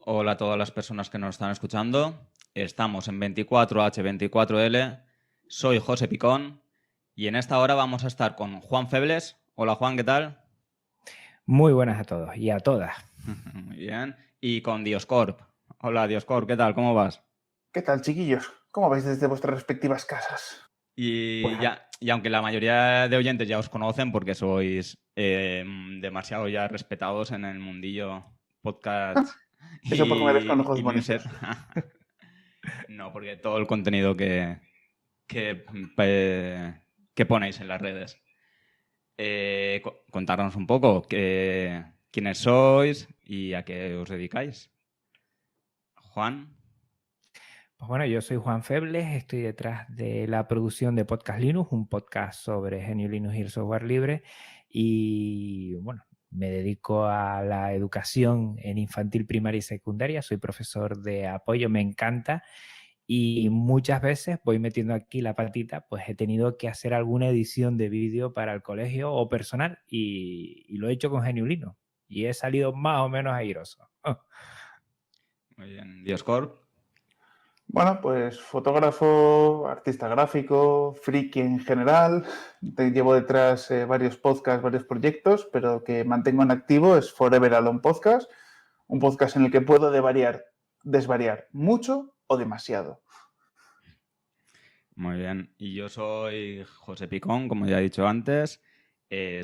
Hola a todas las personas que nos están escuchando. Estamos en 24H24L. Soy José Picón y en esta hora vamos a estar con Juan Febles. Hola Juan, ¿qué tal? Muy buenas a todos y a todas. Muy bien. Y con Dioscorp. Hola Dioscorp, ¿qué tal? ¿Cómo vas? ¿Qué tal, chiquillos? ¿Cómo vais desde vuestras respectivas casas? Y, Pues, ya, y aunque la mayoría de oyentes ya os conocen porque sois demasiado ya respetados en el mundillo podcast Eso porque me ves con ojos y newser. bonitos. No, porque todo el contenido que, que ponéis en las redes. Contarnos un poco quiénes sois y a qué os dedicáis. Juan. Pues bueno, yo soy Juan Febles, estoy detrás de la producción de Podcast Linux, un podcast sobre GNU Linux y el software libre. Y bueno, me dedico a la educación en infantil, primaria y secundaria. Soy profesor de apoyo, me encanta. Y muchas veces voy metiendo aquí la patita, pues he tenido que hacer alguna edición de vídeo para el colegio o personal y lo he hecho con GNU Linux. Y he salido más o menos airoso. Muy bien. Dioscorp. Bueno, pues fotógrafo, artista gráfico, friki en general. Llevo detrás varios podcasts, varios proyectos, pero que mantengo en activo es Forever Alone Podcast, un podcast en el que puedo desvariar mucho o demasiado. Muy bien. Y yo soy José Picón, como ya he dicho antes.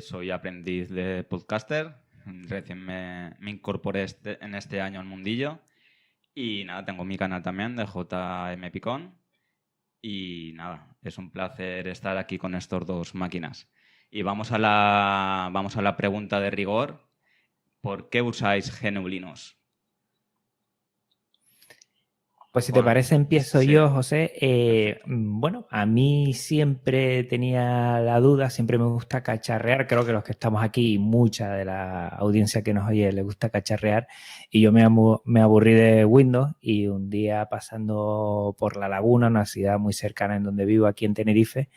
Soy aprendiz de podcaster. Recién me incorporé en este año al mundillo. Y nada, tengo mi canal también de JM Picón. Y nada, es un placer estar aquí con estos dos máquinas. Y vamos a la pregunta de rigor. ¿Por qué usáis GNU Linux? Pues si te Juan. parece, empiezo Sí, yo, José. perfecto. Bueno, a mí siempre tenía la duda, siempre me gusta cacharrear. Creo que los que estamos aquí, mucha de la audiencia que nos oye, le gusta cacharrear. Y yo me aburrí de Windows y un día pasando por La Laguna, una ciudad muy cercana en donde vivo, aquí en Tenerife,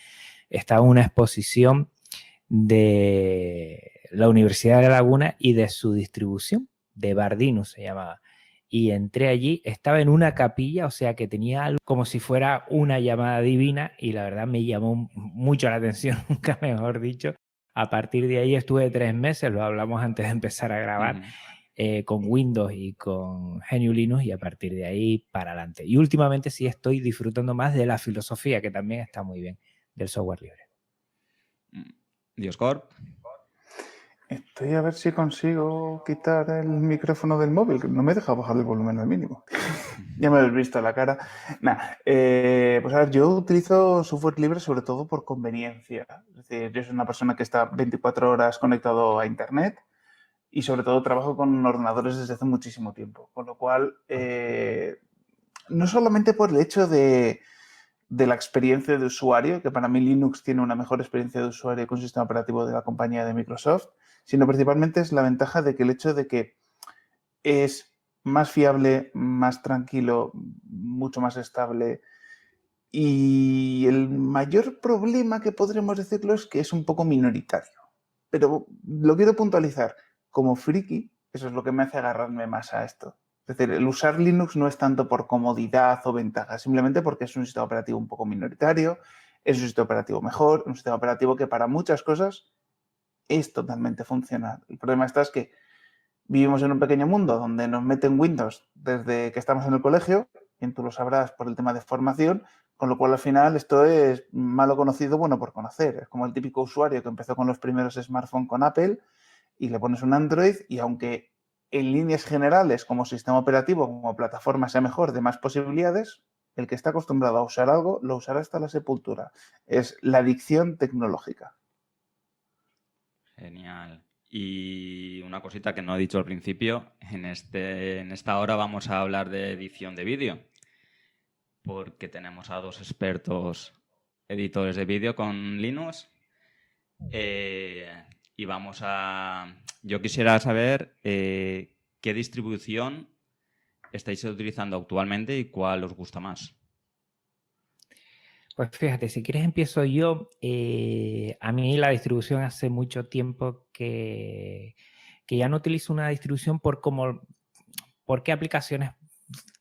estaba una exposición de la Universidad de La Laguna y de su distribución, de Bardinus se llamaba. Y entré allí, estaba en una capilla, o sea que tenía algo como si fuera una llamada divina y la verdad me llamó mucho la atención, nunca mejor dicho. A partir de ahí estuve 3 meses, lo hablamos antes de empezar a grabar, con Windows y con GNU Linux y a partir de ahí para adelante. Y últimamente sí estoy disfrutando más de la filosofía, que también está muy bien, del software libre. Dioscorp. Estoy a ver si consigo quitar el micrófono del móvil, que no me deja bajar el volumen al mínimo. Ya me habéis visto la cara. Pues a ver, yo utilizo software libre sobre todo por conveniencia. Es decir, yo soy una persona que está 24 horas conectado a Internet y sobre todo trabajo con ordenadores desde hace muchísimo tiempo. Con lo cual, no solamente por el hecho de la experiencia de usuario, que para mí Linux tiene una mejor experiencia de usuario que un sistema operativo de la compañía de Microsoft, sino principalmente es la ventaja de que el hecho de que es más fiable, más tranquilo, mucho más estable. Y el mayor problema que podremos decirlo es que es un poco minoritario. Pero lo quiero puntualizar. Como friki, eso es lo que me hace agarrarme más a esto. Es decir, el usar Linux no es tanto por comodidad o ventaja, simplemente porque es un sistema operativo un poco minoritario, es un sistema operativo mejor, un sistema operativo que para muchas cosas es totalmente funcional. El problema está es que vivimos en un pequeño mundo donde nos meten Windows desde que estamos en el colegio, y tú lo sabrás por el tema de formación, con lo cual al final esto es malo conocido, bueno por conocer. Es como el típico usuario que empezó con los primeros smartphones con Apple y le pones un Android y aunque en líneas generales como sistema operativo, como plataforma sea mejor, de más posibilidades, el que está acostumbrado a usar algo lo usará hasta la sepultura. Es la adicción tecnológica. Genial. Y una cosita que no he dicho al principio, en esta hora vamos a hablar de edición de vídeo, porque tenemos a dos expertos editores de vídeo con Linux. Eh, y yo quisiera saber qué distribución estáis utilizando actualmente y cuál os gusta más. Pues fíjate, si quieres empiezo yo. A mí la distribución hace mucho tiempo que ya no utilizo una distribución por qué aplicaciones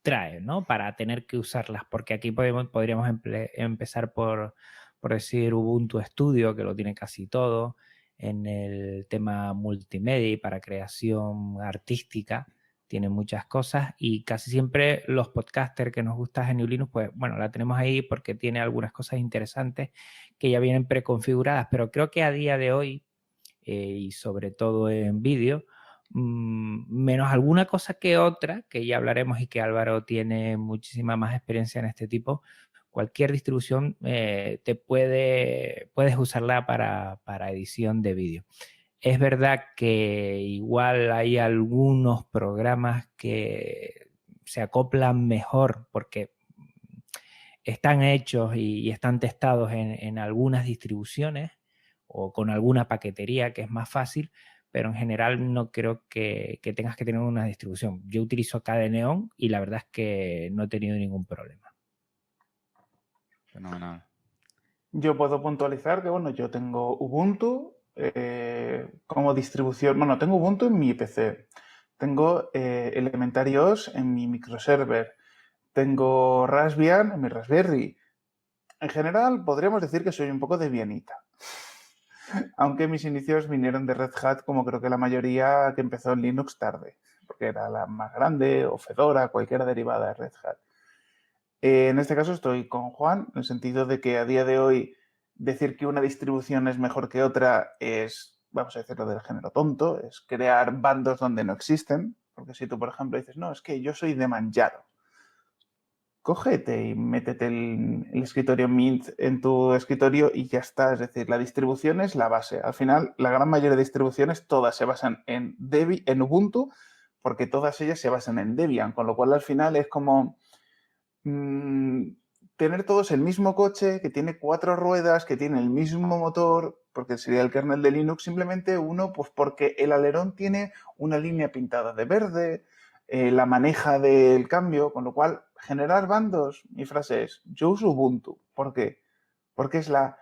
trae, ¿no? Para tener que usarlas, porque aquí podríamos empezar por decir Ubuntu Studio, que lo tiene casi todo, en el tema multimedia y para creación artística, tiene muchas cosas y casi siempre los podcasters que nos gusta GNU Linux, pues bueno, la tenemos ahí porque tiene algunas cosas interesantes que ya vienen preconfiguradas, pero creo que a día de hoy, y sobre todo en vídeo, menos alguna cosa que otra, que ya hablaremos y que Álvaro tiene muchísima más experiencia en este tipo, cualquier distribución puedes usarla para edición de vídeo. Es verdad que igual hay algunos programas que se acoplan mejor porque están hechos y están testados en algunas distribuciones o con alguna paquetería que es más fácil, pero en general no creo que tengas que tener una distribución. Yo utilizo KDE y la verdad es que no he tenido ningún problema. Fenomenal. Yo puedo puntualizar que, bueno, yo tengo Ubuntu como distribución. Bueno, tengo Ubuntu en mi PC. Tengo Elementary OS en mi microserver. Tengo Raspbian en mi Raspberry. En general, podríamos decir que soy un poco debianita. Aunque mis inicios vinieron de Red Hat, como creo que la mayoría que empezó en Linux tarde, porque era la más grande, o Fedora, cualquiera derivada de Red Hat. En este caso estoy con Juan, en el sentido de que a día de hoy decir que una distribución es mejor que otra es, vamos a decirlo del género tonto, es crear bandos donde no existen, porque si tú, por ejemplo, dices, no, es que yo soy de Manjaro, cógete y métete el escritorio Mint en tu escritorio y ya está. Es decir, la distribución es la base. Al final, la gran mayoría de distribuciones todas se basan en Ubuntu, porque todas ellas se basan en Debian, con lo cual al final es como tener todos el mismo coche, que tiene 4 ruedas, que tiene el mismo motor, porque sería el kernel de Linux, simplemente uno, pues porque el alerón tiene una línea pintada de verde, la maneja del cambio, con lo cual generar bandos, mi frase es, yo uso Ubuntu. ¿Por qué? Porque es la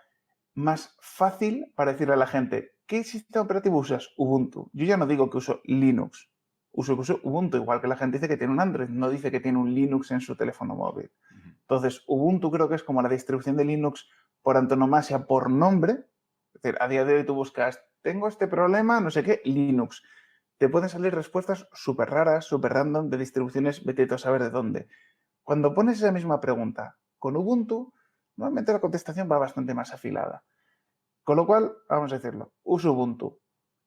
más fácil para decirle a la gente, ¿qué sistema operativo usas? Ubuntu. Yo ya no digo que uso Linux, uso Ubuntu, igual que la gente dice que tiene un Android, no dice que tiene un Linux en su teléfono móvil. Entonces, Ubuntu creo que es como la distribución de Linux por antonomasia, por nombre. Es decir, a día de hoy tú buscas, tengo este problema, no sé qué, Linux. Te pueden salir respuestas súper raras, súper random, de distribuciones, vete tú a saber de dónde. Cuando pones esa misma pregunta con Ubuntu, normalmente la contestación va bastante más afilada. Con lo cual, vamos a decirlo, uso Ubuntu.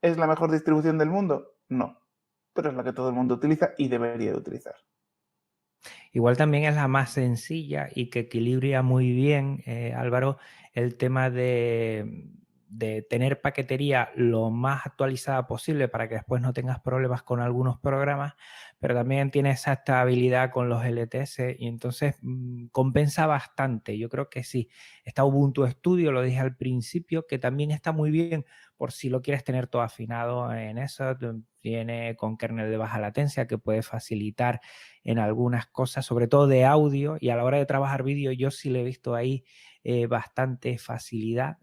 ¿Es la mejor distribución del mundo? No, pero es la que todo el mundo utiliza y debería de utilizar. Igual también es la más sencilla y que equilibra muy bien, Álvaro, el tema de tener paquetería lo más actualizada posible para que después no tengas problemas con algunos programas, pero también tiene esa estabilidad con los LTS y entonces compensa bastante. Yo creo que sí. Está Ubuntu Studio, lo dije al principio, que también está muy bien por si lo quieres tener todo afinado en eso. Viene con kernel de baja latencia que puede facilitar en algunas cosas, sobre todo de audio, y a la hora de trabajar vídeo yo sí le he visto ahí bastante facilidad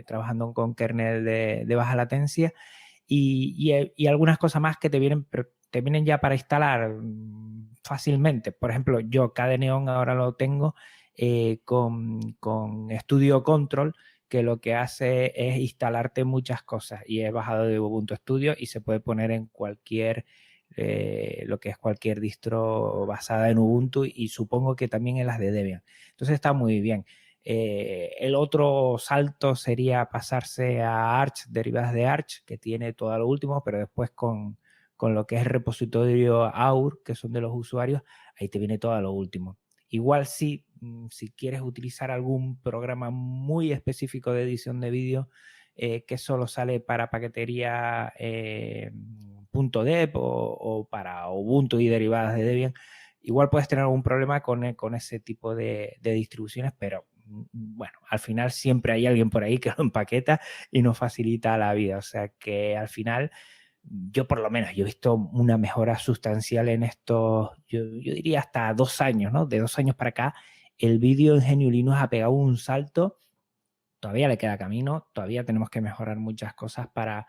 trabajando con kernel de baja latencia y algunas cosas más que te vienen ya para instalar fácilmente. Por ejemplo, yo KDE ahora lo tengo con Studio Control, que lo que hace es instalarte muchas cosas y he bajado de Ubuntu Studio y se puede poner en cualquier lo que es cualquier distro basada en Ubuntu y supongo que también en las de Debian. Entonces está muy bien. El otro salto sería pasarse a Arch, derivadas de Arch, que tiene todo lo último, pero después con lo que es el repositorio AUR, que son de los usuarios, ahí te viene todo lo último. Igual si quieres utilizar algún programa muy específico de edición de vídeo que solo sale para paquetería .deb o para Ubuntu y derivadas de Debian, igual puedes tener algún problema con ese tipo de distribuciones, pero bueno, al final siempre hay alguien por ahí que lo empaqueta y nos facilita la vida. O sea que al final yo por lo menos yo he visto una mejora sustancial en estos, yo diría hasta 2 años, ¿no? De 2 años para acá, el vídeo en GNU Linux ha pegado un salto. Todavía le queda camino, todavía tenemos que mejorar muchas cosas para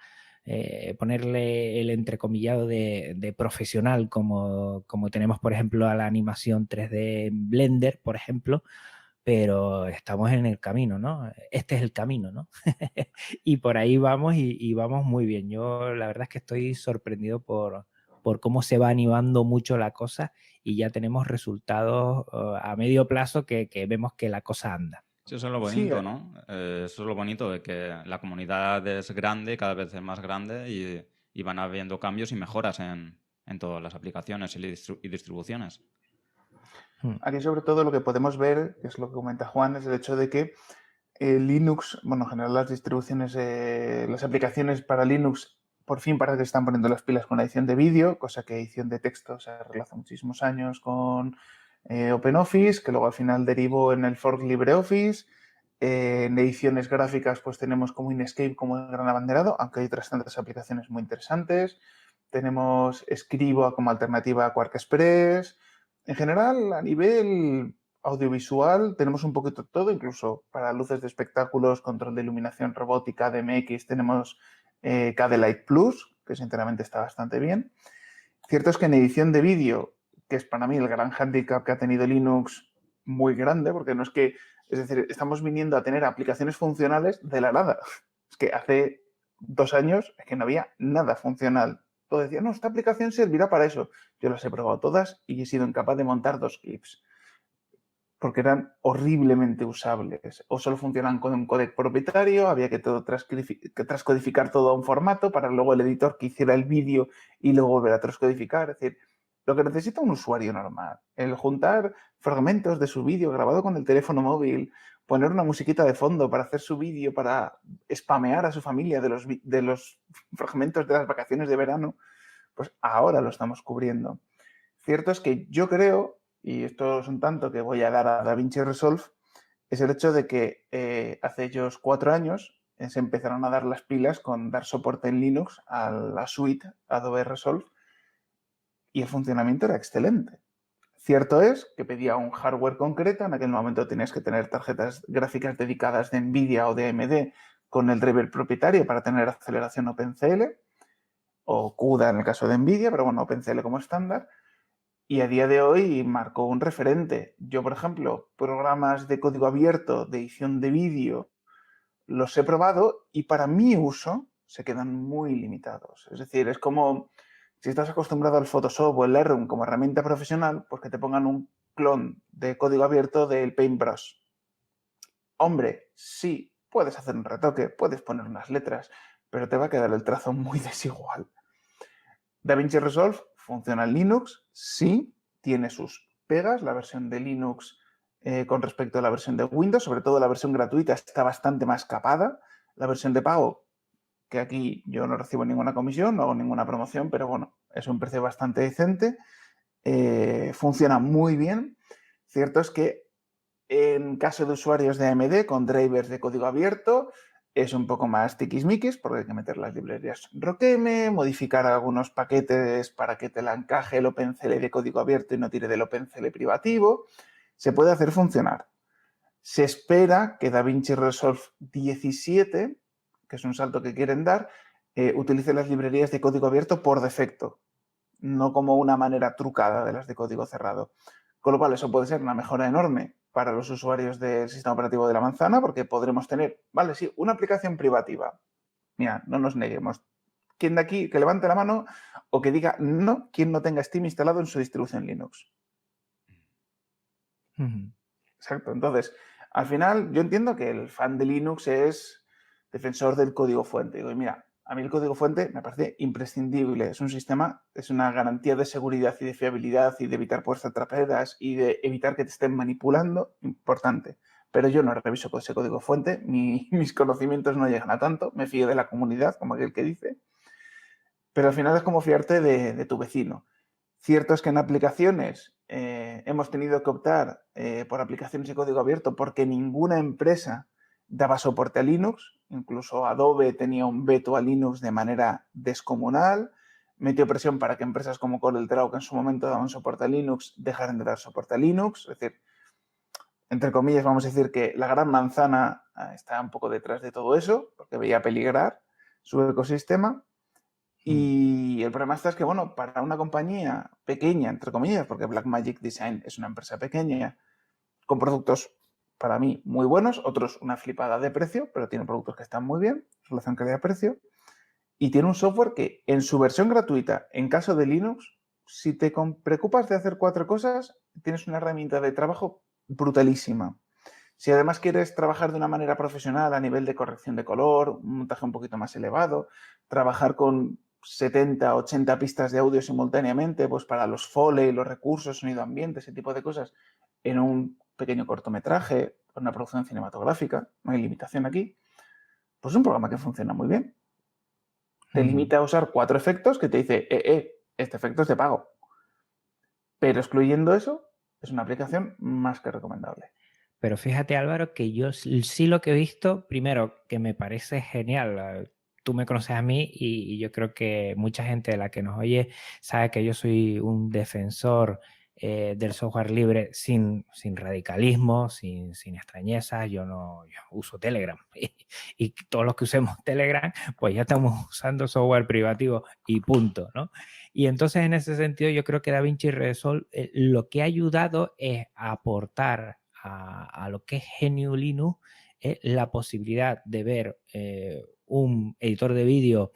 ponerle el entrecomillado de profesional como tenemos, por ejemplo, a la animación 3D en Blender, por ejemplo, pero estamos en el camino, ¿no? Este es el camino, ¿no? Y por ahí vamos y vamos muy bien. Yo la verdad es que estoy sorprendido por cómo se va animando mucho la cosa y ya tenemos resultados a medio plazo que vemos que la cosa anda. Sí, eso es lo Sí, bonito, ¿no? Eso es lo bonito de que la comunidad es grande, cada vez es más grande y van habiendo cambios y mejoras en todas las aplicaciones y distribuciones. aquí sobre todo lo que podemos ver, que es lo que comenta Juan, es el hecho de que Linux, bueno, en general las distribuciones, las aplicaciones para Linux, por fin parece que están poniendo las pilas con la edición de vídeo, cosa que edición de texto se relaciona muchísimos años con OpenOffice, que luego al final derivó en el fork LibreOffice. En ediciones gráficas pues tenemos como Inkscape como el gran abanderado, aunque hay otras tantas aplicaciones muy interesantes. Tenemos Scribo como alternativa a QuarkXPress. En general, a nivel audiovisual tenemos un poquito todo, incluso para luces de espectáculos, control de iluminación robótica, DMX, tenemos Kdelight Plus, que sinceramente está bastante bien. Cierto es que en edición de vídeo, que es para mí el gran handicap que ha tenido Linux, muy grande, porque no es que, es decir, estamos viniendo a tener aplicaciones funcionales de la nada. Es que hace 2 años es que no había nada funcional. Todo decía, no, esta aplicación servirá para eso. Yo las he probado todas y he sido incapaz de montar 2 clips porque eran horriblemente usables. O solo funcionan con un códec propietario, había que transcodificar todo a un formato para luego el editor que hiciera el vídeo y luego volver a transcodificar. Es decir, lo que necesita un usuario normal, el juntar fragmentos de su vídeo grabado con el teléfono móvil, poner una musiquita de fondo para hacer su vídeo, para spamear a su familia de los fragmentos de las vacaciones de verano, pues ahora lo estamos cubriendo. Cierto es que yo creo, y esto es un tanto que voy a dar a DaVinci Resolve, es el hecho de que hace ellos 4 años se empezaron a dar las pilas con dar soporte en Linux a la suite Adobe Resolve y el funcionamiento era excelente. Cierto es que pedía un hardware concreto, en aquel momento tenías que tener tarjetas gráficas dedicadas de NVIDIA o de AMD con el driver propietario para tener aceleración OpenCL o CUDA en el caso de NVIDIA, pero bueno, OpenCL como estándar. Y a día de hoy marcó un referente. Yo, por ejemplo, programas de código abierto, de edición de vídeo, los he probado y para mi uso se quedan muy limitados. Es decir, es como si estás acostumbrado al Photoshop o el Lightroom como herramienta profesional, pues que te pongan un clon de código abierto del Paintbrush. Hombre, sí, puedes hacer un retoque, puedes poner unas letras, pero te va a quedar el trazo muy desigual. DaVinci Resolve funciona en Linux, sí, tiene sus pegas. La versión de Linux con respecto a la versión de Windows, sobre todo la versión gratuita, está bastante más capada. La versión de pago, que aquí yo no recibo ninguna comisión, no hago ninguna promoción, pero bueno, es un precio bastante decente. Funciona muy bien. Cierto es que en caso de usuarios de AMD con drivers de código abierto, es un poco más tiquismiquis porque hay que meter las librerías ROCm, modificar algunos paquetes para que te la encaje el OpenCL de código abierto y no tire del OpenCL privativo. Se puede hacer funcionar. Se espera que DaVinci Resolve 17, que es un salto que quieren dar, utilice las librerías de código abierto por defecto, no como una manera trucada de las de código cerrado. Con lo cual, eso puede ser una mejora enorme para los usuarios del sistema operativo de la manzana, porque podremos tener, vale, sí, una aplicación privativa. Mira, no nos neguemos. ¿Quién de aquí que levante la mano o que diga no, quien no tenga Steam instalado en su distribución Linux? Exacto. Entonces, al final, yo entiendo que el fan de Linux es defensor del código fuente. Digo, mira, a mí el código fuente me parece imprescindible. Es un sistema, es una garantía de seguridad y de fiabilidad y de evitar puertas traperas y de evitar que te estén manipulando. Importante. Pero yo no reviso ese código fuente. Mis conocimientos no llegan a tanto. Me fío de la comunidad, como aquel que dice. Pero al final es como fiarte de tu vecino. Cierto es que en aplicaciones hemos tenido que optar por aplicaciones de código abierto porque ninguna empresa daba soporte a Linux. Incluso Adobe tenía un veto a Linux de manera descomunal. Metió presión para que empresas como CorelDRAW, que en su momento daban soporte a Linux, dejaran de dar soporte a Linux. Es decir, entre comillas, vamos a decir que la gran manzana está un poco detrás de todo eso porque veía peligrar su ecosistema. Y el problema es que, bueno, para una compañía pequeña, entre comillas, porque Blackmagic Design es una empresa pequeña, con productos para mí muy buenos, otros una flipada de precio, pero tiene productos que están muy bien, relación calidad-precio, y tiene un software que en su versión gratuita, en caso de Linux, si te preocupas de hacer 4 cosas, tienes una herramienta de trabajo brutalísima. Si además quieres trabajar de una manera profesional a nivel de corrección de color, un montaje un poquito más elevado, trabajar con 70, 80 pistas de audio simultáneamente, pues para los Foley, los recursos, sonido ambiente, ese tipo de cosas, en un pequeño cortometraje, una producción cinematográfica, no hay limitación aquí, pues es un programa que funciona muy bien. Te limita a usar 4 efectos que te dice, este efecto es de pago. Pero excluyendo eso, es una aplicación más que recomendable. Pero fíjate, Álvaro, que yo sí lo que he visto, primero, que me parece genial. Tú me conoces a mí y yo creo que mucha gente de la que nos oye sabe que yo soy un defensor del software libre sin radicalismo, sin extrañezas. Yo uso Telegram y todos los que usemos Telegram, pues ya estamos usando software privativo y punto, ¿no? Y entonces en ese sentido yo creo que DaVinci Resolve lo que ha ayudado es a aportar a lo que es GNU Linux la posibilidad de ver un editor de vídeo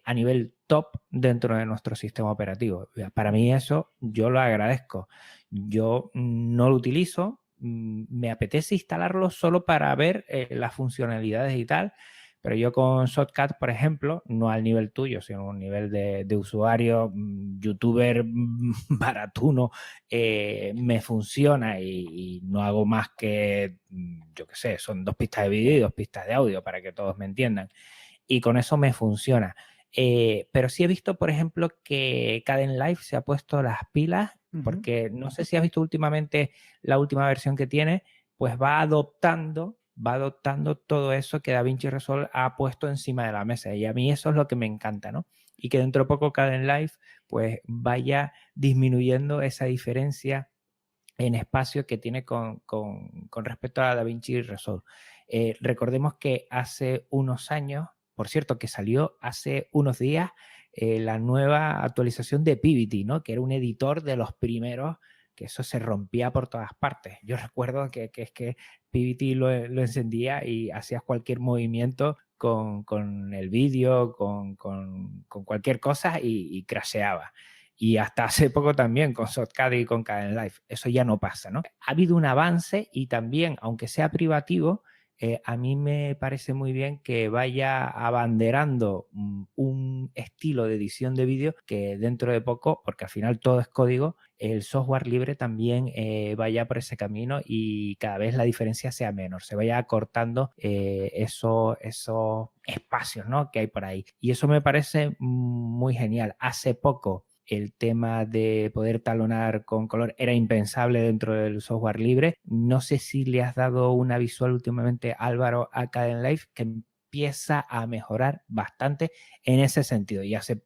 a nivel top dentro de nuestro sistema operativo. Para mí eso yo lo agradezco. Yo no lo utilizo, me apetece instalarlo solo para ver las funcionalidades y tal, pero yo con Shotcut, por ejemplo, no al nivel tuyo, sino a un nivel de usuario, youtuber baratuno, me funciona y no hago más que, yo qué sé, son 2 pistas de vídeo y 2 pistas de audio para que todos me entiendan. Y con eso me funciona. Pero sí he visto, por ejemplo, que Kdenlive se ha puesto las pilas, porque no sé si has visto últimamente la última versión que tiene, pues va adoptando todo eso que DaVinci Resolve ha puesto encima de la mesa. Y a mí eso es lo que me encanta, ¿no? Y que dentro de poco Kdenlive pues vaya disminuyendo esa diferencia en espacio que tiene con respecto a DaVinci Resolve. Recordemos que hace unos años, por cierto, que salió hace unos días la nueva actualización de Pivot, ¿no? Que era un editor de los primeros, que eso se rompía por todas partes. Yo recuerdo que es que Pivot lo encendía y hacías cualquier movimiento con el vídeo, con cualquier cosa y crasheaba. Y hasta hace poco también con Shotcut y con Kdenlive. Eso ya no pasa, ¿no? Ha habido un avance y también, aunque sea privativo, a mí me parece muy bien que vaya abanderando un estilo de edición de vídeo que dentro de poco, porque al final todo es código, el software libre también vaya por ese camino y cada vez la diferencia sea menor, se vaya acortando esos espacios, ¿no?, que hay por ahí. Y eso me parece muy genial. Hace poco el tema de poder talonar con color era impensable dentro del software libre. No sé si le has dado una visual últimamente, Álvaro, a Kdenlive, que empieza a mejorar bastante en ese sentido. Y hace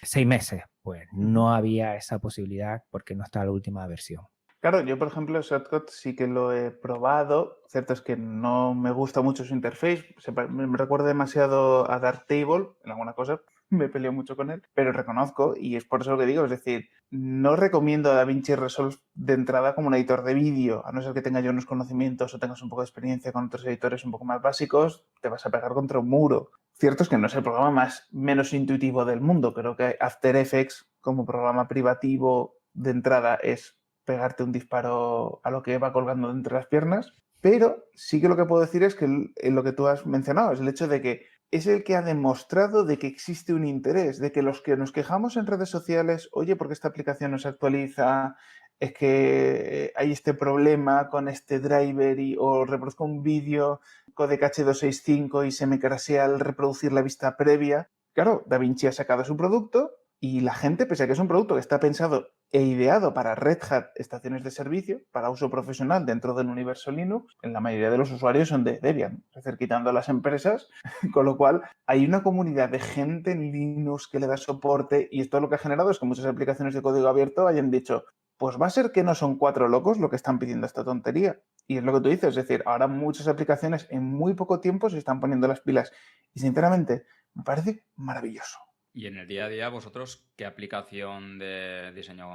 6 meses, pues no había esa posibilidad porque no está la última versión. Claro, yo por ejemplo Shotcut sí que lo he probado. Cierto es que no me gusta mucho su interface. Me recuerda demasiado a Darktable en alguna cosa. Me peleo mucho con él, pero reconozco, y es por eso lo que digo, es decir, no recomiendo a DaVinci Resolve de entrada como un editor de vídeo, a no ser que tenga yo unos conocimientos o tengas un poco de experiencia con otros editores un poco más básicos, te vas a pegar contra un muro. Cierto es que no es el programa menos intuitivo del mundo. Creo que After Effects como programa privativo de entrada es pegarte un disparo a lo que va colgando de entre las piernas, pero sí que lo que puedo decir es que lo que tú has mencionado es el hecho de que es el que ha demostrado de que existe un interés, de que los que nos quejamos en redes sociales, oye, ¿por qué esta aplicación no se actualiza? Es que hay este problema con este driver o reproduzco un vídeo codec H265 y se me crashea al reproducir la vista previa. Claro, DaVinci ha sacado su producto y la gente, pese a que es un producto que está pensado e ideado para Red Hat estaciones de servicio, para uso profesional dentro del universo Linux, en la mayoría de los usuarios son de Debian, es decir, quitando a las empresas, con lo cual hay una comunidad de gente en Linux que le da soporte y esto lo que ha generado es que muchas aplicaciones de código abierto hayan dicho, pues va a ser que no son 4 locos lo que están pidiendo esta tontería. Y es lo que tú dices, es decir, ahora muchas aplicaciones en muy poco tiempo se están poniendo las pilas y sinceramente Me parece maravilloso. Y en el día a día, vosotros, ¿qué aplicación de diseño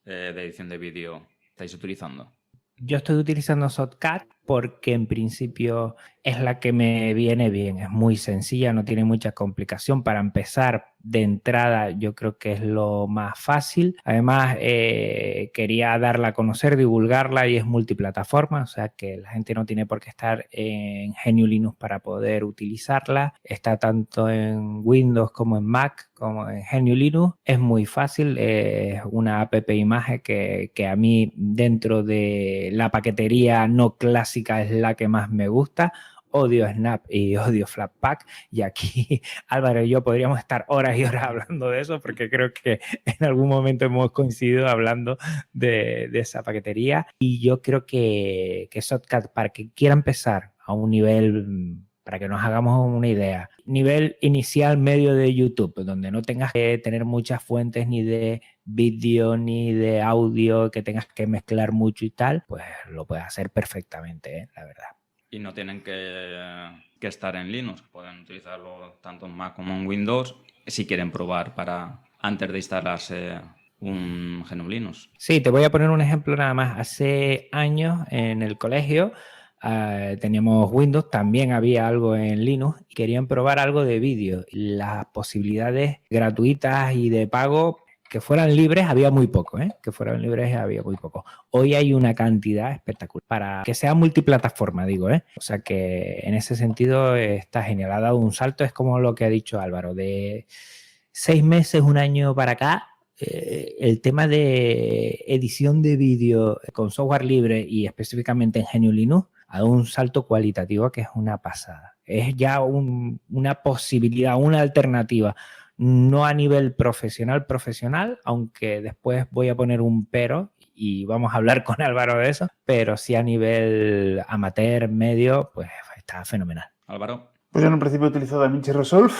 de edición de vídeo estáis utilizando? Yo estoy utilizando Shotcut porque en principio es la que me viene bien. Es muy sencilla, no tiene mucha complicación. Para empezar, de entrada, yo creo que es lo más fácil. Además, quería darla a conocer, divulgarla y es multiplataforma, o sea que la gente no tiene por qué estar en GNU Linux para poder utilizarla. Está tanto en Windows como en Mac, como en GNU Linux. Es muy fácil, es una app imagen que a mí dentro de la paquetería no clásica es la que más me gusta. Odio Snap y odio Flatpak, y aquí Álvaro y yo podríamos estar horas y horas hablando de eso porque creo que en algún momento hemos coincidido hablando de esa paquetería, y yo creo que Shotcut, para que quiera empezar a un nivel, para que nos hagamos una idea, nivel inicial medio de YouTube, donde no tengas que tener muchas fuentes ni de vídeo ni de audio, que tengas que mezclar mucho y tal, pues lo puedes hacer perfectamente, la verdad. Y no tienen que estar en Linux, pueden utilizarlo tanto en Mac como en Windows si quieren probar antes de instalarse un GNU Linux. Sí, te voy a poner un ejemplo nada más. Hace años en el colegio teníamos Windows, también había algo en Linux y querían probar algo de vídeo. Las posibilidades gratuitas y de pago que fueran libres había muy poco, que fueran libres había muy poco. Hoy hay una cantidad espectacular para que sea multiplataforma, digo, O sea que en ese sentido está genial. Ha dado un salto, es como lo que ha dicho Álvaro, de 6 meses, un año para acá. El tema de edición de vídeo con software libre y específicamente en GNU Linux ha dado un salto cualitativo que es una pasada. Es ya una posibilidad, una alternativa. No a nivel profesional, aunque después voy a poner un pero y vamos a hablar con Álvaro de eso, pero sí a nivel amateur, medio, pues está fenomenal. Álvaro. Pues yo en un principio he utilizado DaVinci Resolve,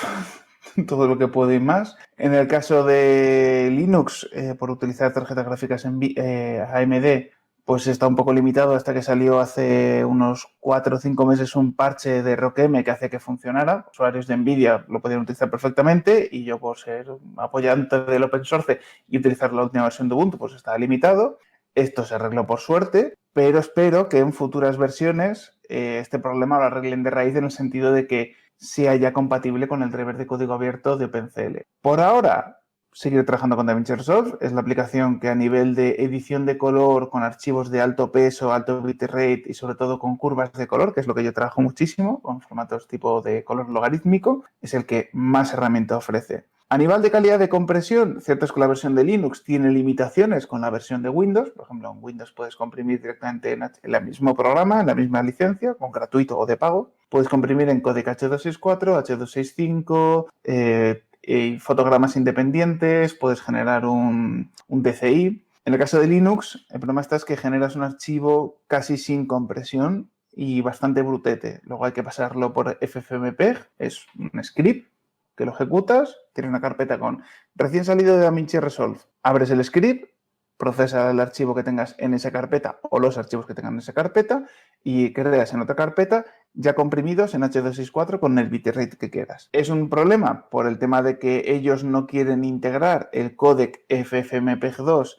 todo lo que puedo y más. En el caso de Linux, por utilizar tarjetas gráficas AMD, pues está un poco limitado hasta que salió hace unos 4 o 5 meses un parche de ROCm que hace que funcionara. Usuarios de NVIDIA lo podían utilizar perfectamente y yo, por ser apoyante del open source y utilizar la última versión de Ubuntu, pues estaba limitado. Esto se arregló por suerte, pero espero que en futuras versiones este problema lo arreglen de raíz en el sentido de que sea ya compatible con el driver de código abierto de OpenCL. Por ahora, seguir trabajando con DaVinci Resolve. Es la aplicación que a nivel de edición de color con archivos de alto peso, alto bitrate y sobre todo con curvas de color, que es lo que yo trabajo muchísimo, con formatos tipo de color logarítmico, es el que más herramienta ofrece. A nivel de calidad de compresión, cierto es que la versión de Linux tiene limitaciones con la versión de Windows. Por ejemplo, en Windows puedes comprimir directamente en el mismo programa, en la misma licencia, con gratuito o de pago. Puedes comprimir en códec H264, H265, y fotogramas independientes, puedes generar un DCI. En el caso de Linux, el problema es que generas un archivo casi sin compresión y bastante brutete. Luego hay que pasarlo por FFmpeg, es un script que lo ejecutas, tiene una carpeta con recién salido de DaVinci Resolve. Abres el script, procesa el archivo que tengas en esa carpeta o los archivos que tengan en esa carpeta y creas en otra carpeta ya comprimidos en H264 con el bitrate que quieras. ¿Es un problema? Por el tema de que ellos no quieren integrar el códec FFmpeg2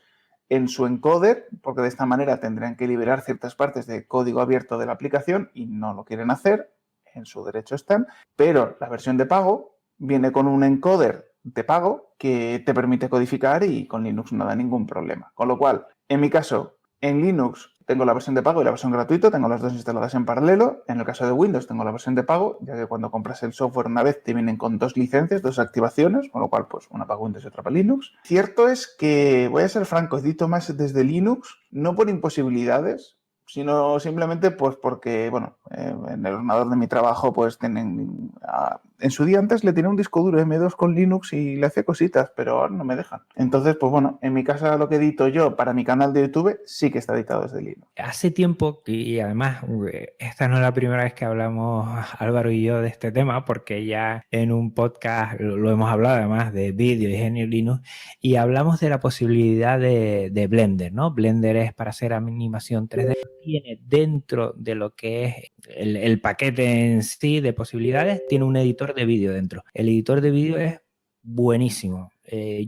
en su encoder, porque de esta manera tendrían que liberar ciertas partes de código abierto de la aplicación y no lo quieren hacer, en su derecho están, pero la versión de pago viene con un encoder de pago que te permite codificar y con Linux no da ningún problema. Con lo cual, en mi caso, en Linux tengo la versión de pago y la versión gratuita, tengo las dos instaladas en paralelo. En el caso de Windows tengo la versión de pago, ya que cuando compras el software una vez te vienen con 2 licencias, 2 activaciones, con lo cual pues una para Windows y otra para Linux. Cierto es que, voy a ser franco, edito más desde Linux, no por imposibilidades, sino simplemente pues porque, bueno, en el ordenador de mi trabajo pues tienen... en su día antes le tenía un disco duro M2 con Linux y le hacía cositas, pero ahora no me dejan. Entonces, pues bueno, en mi casa lo que edito yo para mi canal de YouTube sí que está editado desde Linux. Hace tiempo, y además esta no es la primera vez que hablamos Álvaro y yo de este tema, porque ya en un podcast lo hemos hablado además de vídeo y GNU Linux, y hablamos de la posibilidad de Blender, ¿no? Blender es para hacer animación 3D. Tiene dentro de lo que es el paquete en sí de posibilidades, tiene un editor editor de vídeo dentro. El editor de vídeo es buenísimo.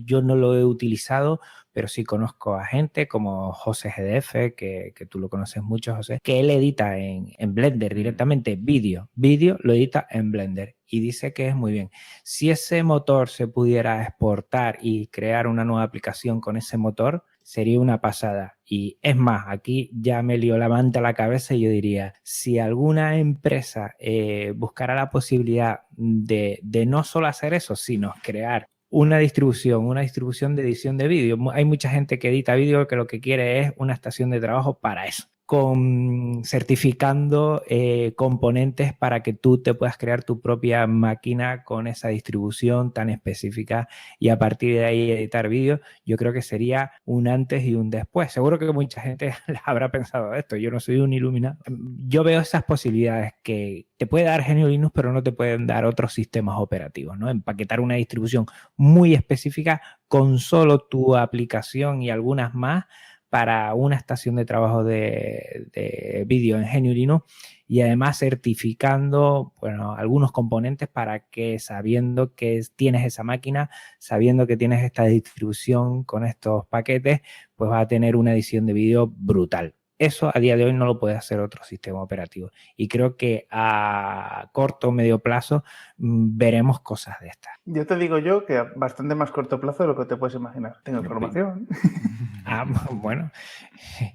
Yo no lo he utilizado, pero sí conozco a gente como José GDF, que tú lo conoces mucho, José, que él edita en Blender directamente vídeo lo edita en Blender y dice que es muy bien. Si ese motor se pudiera exportar y crear una nueva aplicación con ese motor, sería una pasada. Y es más, aquí ya me lío la manta a la cabeza y yo diría, si alguna empresa buscara la posibilidad de no solo hacer eso, sino crear una distribución de edición de vídeo. Hay mucha gente que edita vídeo que lo que quiere es una estación de trabajo para eso, certificando componentes para que tú te puedas crear tu propia máquina con esa distribución tan específica y a partir de ahí editar vídeos. Yo creo que sería un antes y un después. Seguro que mucha gente habrá pensado esto. Yo no soy un iluminado. Yo veo esas posibilidades que te puede dar GNU Linux, pero no te pueden dar otros sistemas operativos, ¿no? Empaquetar una distribución muy específica con solo tu aplicación y algunas más para una estación de trabajo de vídeo en GNU Linux y además certificando, bueno, algunos componentes para que sabiendo que tienes esa máquina, sabiendo que tienes esta distribución con estos paquetes, pues vas a tener una edición de vídeo brutal. Eso a día de hoy no lo puede hacer otro sistema operativo. Y creo que a corto o medio plazo veremos cosas de estas. Yo te digo yo que a bastante más corto plazo de lo que te puedes imaginar. Tengo información. Bueno.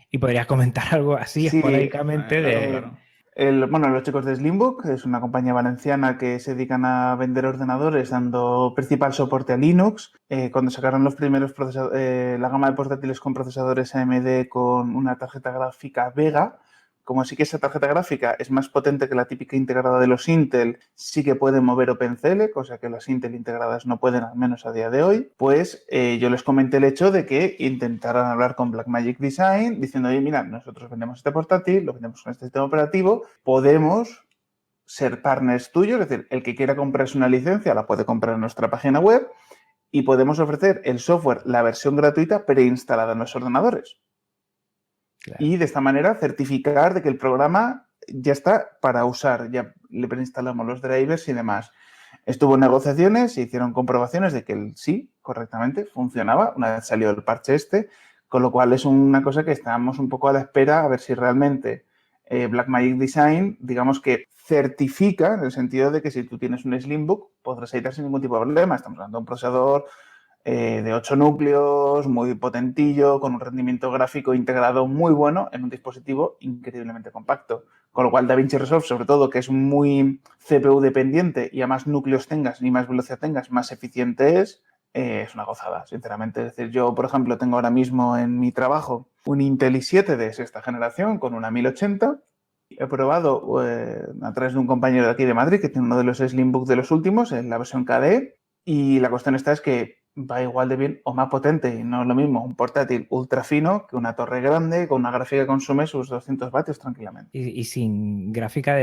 Y podrías comentar algo así Sí, esporádicamente claro. Los chicos de Slimbook es una compañía valenciana que se dedican a vender ordenadores dando principal soporte a Linux. Cuando sacaron los primeros la gama de portátiles con procesadores AMD con una tarjeta gráfica Vega, como sí que esa tarjeta gráfica es más potente que la típica integrada de los Intel, sí que puede mover OpenCL, cosa que las Intel integradas no pueden, al menos a día de hoy, pues yo les comenté el hecho de que intentaran hablar con Blackmagic Design diciendo, oye, mira, nosotros vendemos este portátil, lo vendemos con este sistema operativo, podemos ser partners tuyos, es decir, el que quiera comprarse una licencia la puede comprar en nuestra página web y podemos ofrecer el software, la versión gratuita preinstalada en los ordenadores. Claro. Y de esta manera certificar de que el programa ya está para usar, ya le preinstalamos los drivers y demás. Estuvo en negociaciones, se hicieron comprobaciones de que sí, correctamente, funcionaba una vez salió el parche con lo cual es una cosa que estamos un poco a la espera a ver si realmente Blackmagic Design, digamos que certifica en el sentido de que si tú tienes un Slimbook podrás editar sin ningún tipo de problema. Estamos hablando de un procesador de 8 núcleos, muy potentillo, con un rendimiento gráfico integrado muy bueno en un dispositivo increíblemente compacto. Con lo cual DaVinci Resolve, sobre todo, que es muy CPU dependiente y a más núcleos tengas y más velocidad tengas, más eficiente es una gozada, sinceramente. Es decir, yo, por ejemplo, tengo ahora mismo en mi trabajo un Intel i7 de sexta generación con una 1080. He probado a través de un compañero de aquí de Madrid que tiene uno de los Slimbook de los últimos, en la versión KDE, y la cuestión está es que va igual de bien o más potente, y no es lo mismo un portátil ultra fino que una torre grande con una gráfica que consume sus 200 vatios tranquilamente. Y sin gráfica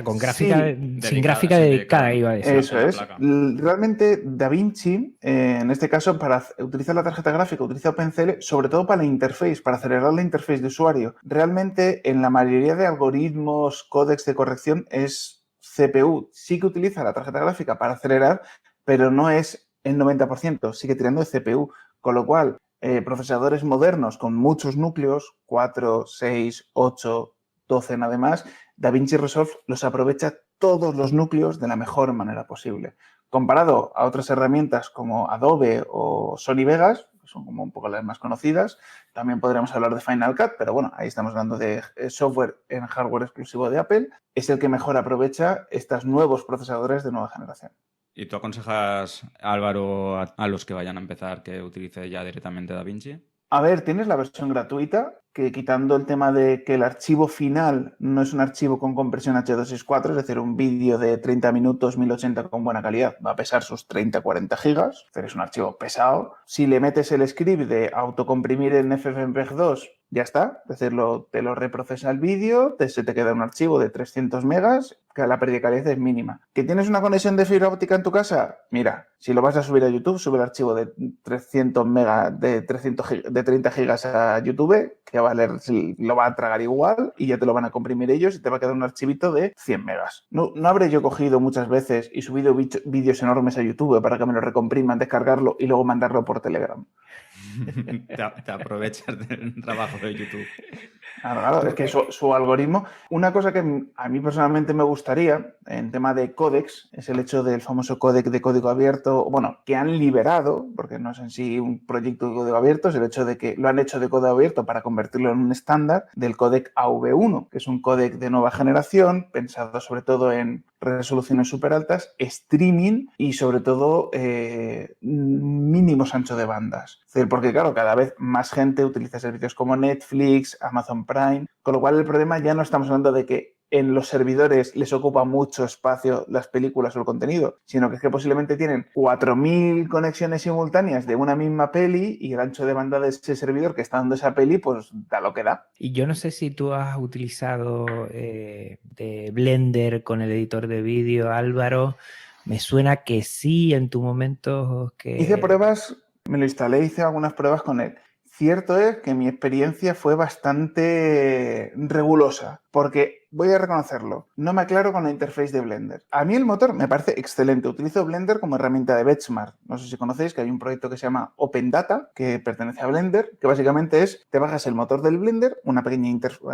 con gráfica sí, sin gráfica dedicada, iba a decir. Eso es. Realmente DaVinci, en este caso, para utilizar la tarjeta gráfica, utiliza OpenCL, sobre todo para la interface, para acelerar la interface de usuario. Realmente, en la mayoría de algoritmos, códecs de corrección, es CPU. Sí que utiliza la tarjeta gráfica para acelerar, pero no es el 90%, sigue tirando de CPU, con lo cual procesadores modernos con muchos núcleos, 4, 6, 8, 12 nada más, DaVinci Resolve los aprovecha todos los núcleos de la mejor manera posible. Comparado a otras herramientas como Adobe o Sony Vegas, que son como un poco las más conocidas, también podríamos hablar de Final Cut, pero bueno, ahí estamos hablando de software en hardware exclusivo de Apple, es el que mejor aprovecha estos nuevos procesadores de nueva generación. ¿Y tú aconsejas, Álvaro, a los que vayan a empezar que utilice ya directamente DaVinci? A ver, tienes la versión gratuita, que quitando el tema de que el archivo final no es un archivo con compresión H264, es decir, un vídeo de 30 minutos 1080 con buena calidad, va a pesar sus 30-40 gigas, es decir, es un archivo pesado. Si le metes el script de autocomprimir en FFmpeg 2, Ya está, es decir, te lo reprocesa el vídeo, se te queda un archivo de 300 megas, que la pérdida de calidad es mínima. ¿Que tienes una conexión de fibra óptica en tu casa? Mira, si lo vas a subir a YouTube, sube el archivo de 300 megas, de 30 gigas a YouTube, que lo va a tragar igual y ya te lo van a comprimir ellos y te va a quedar un archivito de 100 megas. No habré yo cogido muchas veces y subido vídeos enormes a YouTube para que me lo recompriman, descargarlo y luego mandarlo por Telegram. Te aprovechas del trabajo de YouTube. Claro, es que su algoritmo... Una cosa que a mí personalmente me gustaría, en tema de códex, es el hecho del famoso códec de código abierto, bueno, que han liberado, porque no es en sí un proyecto de código abierto, es el hecho de que lo han hecho de código abierto para convertirlo en un estándar del códec AV1, que es un códec de nueva generación, pensado sobre todo en resoluciones súper altas, streaming y sobre todo mínimos ancho de bandas. Es decir, porque claro, cada vez más gente utiliza servicios como Netflix, Amazon Prime, con lo cual el problema ya no estamos hablando de que en los servidores les ocupa mucho espacio las películas o el contenido, sino que es que posiblemente tienen 4.000 conexiones simultáneas de una misma peli y el ancho de banda de ese servidor que está dando esa peli, pues da lo que da. Y yo no sé si tú has utilizado de Blender con el editor de vídeo, Álvaro. Me suena que sí en tu momento que... Hice pruebas, me lo instalé, hice algunas pruebas con él. Cierto es que mi experiencia fue bastante regulosa, porque voy a reconocerlo, no me aclaro con la interface de Blender. A mí el motor me parece excelente. Utilizo Blender como herramienta de benchmark. No sé si conocéis que hay un proyecto que se llama Open Data, que pertenece a Blender, que básicamente es, te bajas el motor del Blender, una pequeña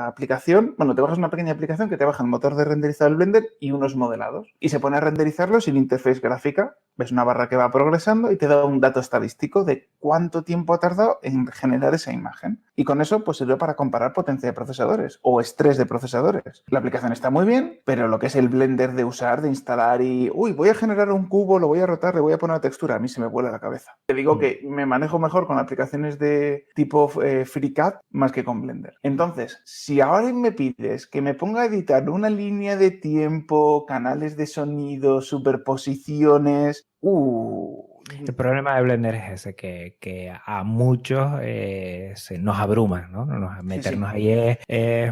aplicación, te bajas una pequeña aplicación que te baja el motor de renderizado del Blender y unos modelados. Y se pone a renderizarlo sin interface gráfica. Ves una barra que va progresando y te da un dato estadístico de cuánto tiempo ha tardado en generar esa imagen. Y con eso pues sirve para comparar potencia de procesadores o estrés de procesadores. La aplicación está muy bien, pero lo que es el Blender de usar, de instalar y... voy a generar un cubo, lo voy a rotar, le voy a poner una textura, a mí se me vuela la cabeza. Te digo que me manejo mejor con aplicaciones de tipo FreeCAD más que con Blender. Entonces, si ahora me pides que me ponga a editar una línea de tiempo, canales de sonido, superposiciones... El problema de Blender es ese, que a muchos nos abruma, ¿no? Meternos Sí. ahí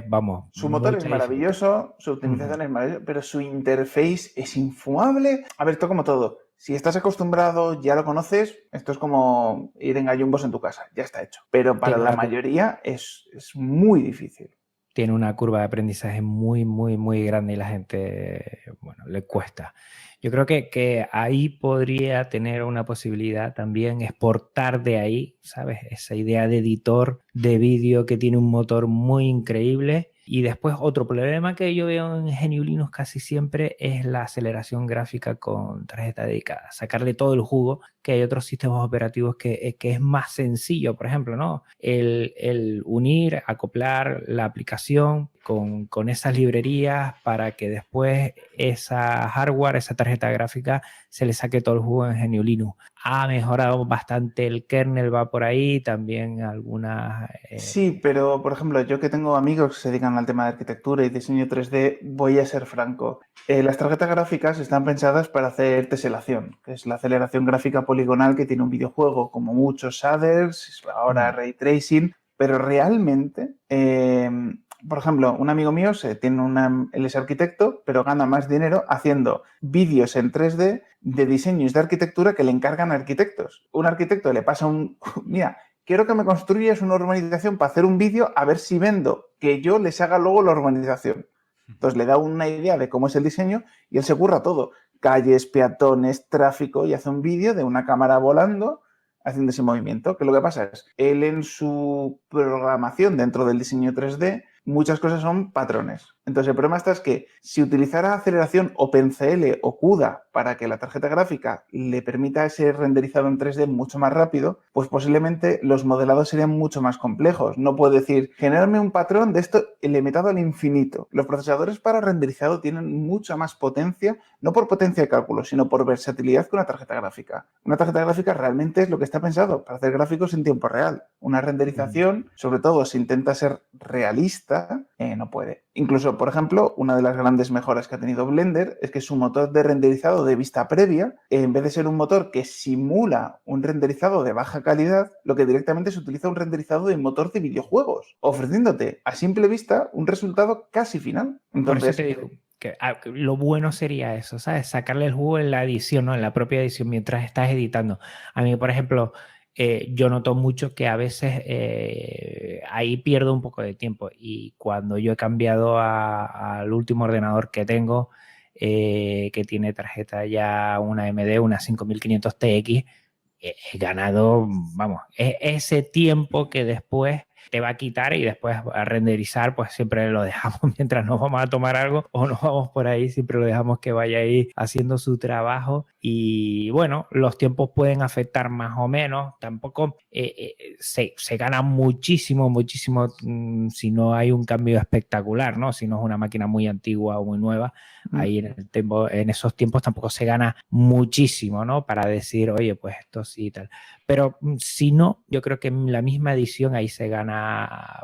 vamos... Su motor es maravilloso, su optimización es maravillosa, pero su interface es infumable. A ver, esto como todo. Si estás acostumbrado, ya lo conoces, esto es como ir en gallumbos en tu casa, ya está hecho. Pero para la mayoría es muy difícil. Tiene una curva de aprendizaje muy, muy, muy grande y la gente, le cuesta. Yo creo que ahí podría tener una posibilidad también exportar de ahí, ¿sabes? Esa idea de editor de vídeo que tiene un motor muy increíble. Y después otro problema que yo veo en GNU Linux casi siempre es la aceleración gráfica con tarjeta dedicada. Sacarle todo el jugo, que hay otros sistemas operativos que es más sencillo, por ejemplo, ¿no? El unir, acoplar la aplicación con esas librerías para que después esa hardware, esa tarjeta gráfica, se le saque todo el jugo en GNU Linux. Ha mejorado bastante el kernel, va por ahí, también algunas... Sí, pero por ejemplo, yo que tengo amigos que se dedican al tema de arquitectura y diseño 3D, voy a ser franco. Las tarjetas gráficas están pensadas para hacer teselación, que es la aceleración gráfica poligonal que tiene un videojuego, como muchos shaders, ahora ray tracing, pero realmente... por ejemplo, un amigo mío él es arquitecto, pero gana más dinero haciendo vídeos en 3D de diseños de arquitectura que le encargan a arquitectos. Un arquitecto le pasa mira, quiero que me construyas una urbanización para hacer un vídeo a ver si vendo que yo les haga luego la urbanización. Entonces le da una idea de cómo es el diseño y él se curra todo. Calles, peatones, tráfico y hace un vídeo de una cámara volando haciendo ese movimiento. Que lo que pasa es, él en su programación dentro del diseño 3D, muchas cosas son patrones. Entonces el problema está es que si utilizara aceleración OpenCL o CUDA para que la tarjeta gráfica le permita ese renderizado en 3D mucho más rápido, pues posiblemente los modelados serían mucho más complejos. No puedo decir, generarme un patrón de esto ilimitado al infinito. Los procesadores para renderizado tienen mucha más potencia, no por potencia de cálculo, sino por versatilidad que una tarjeta gráfica. Una tarjeta gráfica realmente es lo que está pensado para hacer gráficos en tiempo real. Una renderización, sobre todo si intenta ser realista, no puede. Incluso, por ejemplo, una de las grandes mejoras que ha tenido Blender es que su motor de renderizado de vista previa, en vez de ser un motor que simula un renderizado de baja calidad, lo que directamente se utiliza un renderizado de motor de videojuegos, ofreciéndote a simple vista un resultado casi final. Entonces, por eso te digo que lo bueno sería eso, ¿sabes? Sacarle el jugo en la edición, ¿no? En la propia edición mientras estás editando. A mí, por ejemplo, yo noto mucho que a veces ahí pierdo un poco de tiempo y cuando yo he cambiado al último ordenador que tengo, que tiene tarjeta ya una AMD, una 5500 TX, he ganado, vamos, ese tiempo que después te va a quitar y después a renderizar, pues siempre lo dejamos mientras nos vamos a tomar algo o nos vamos por ahí, siempre lo dejamos que vaya ahí haciendo su trabajo y bueno, los tiempos pueden afectar más o menos, tampoco se gana muchísimo si no hay un cambio espectacular, ¿no? Si no es una máquina muy antigua o muy nueva, ahí en esos tiempos tampoco se gana muchísimo, ¿no? Para decir, oye, pues esto sí y tal. Pero si no, yo creo que en la misma edición ahí se gana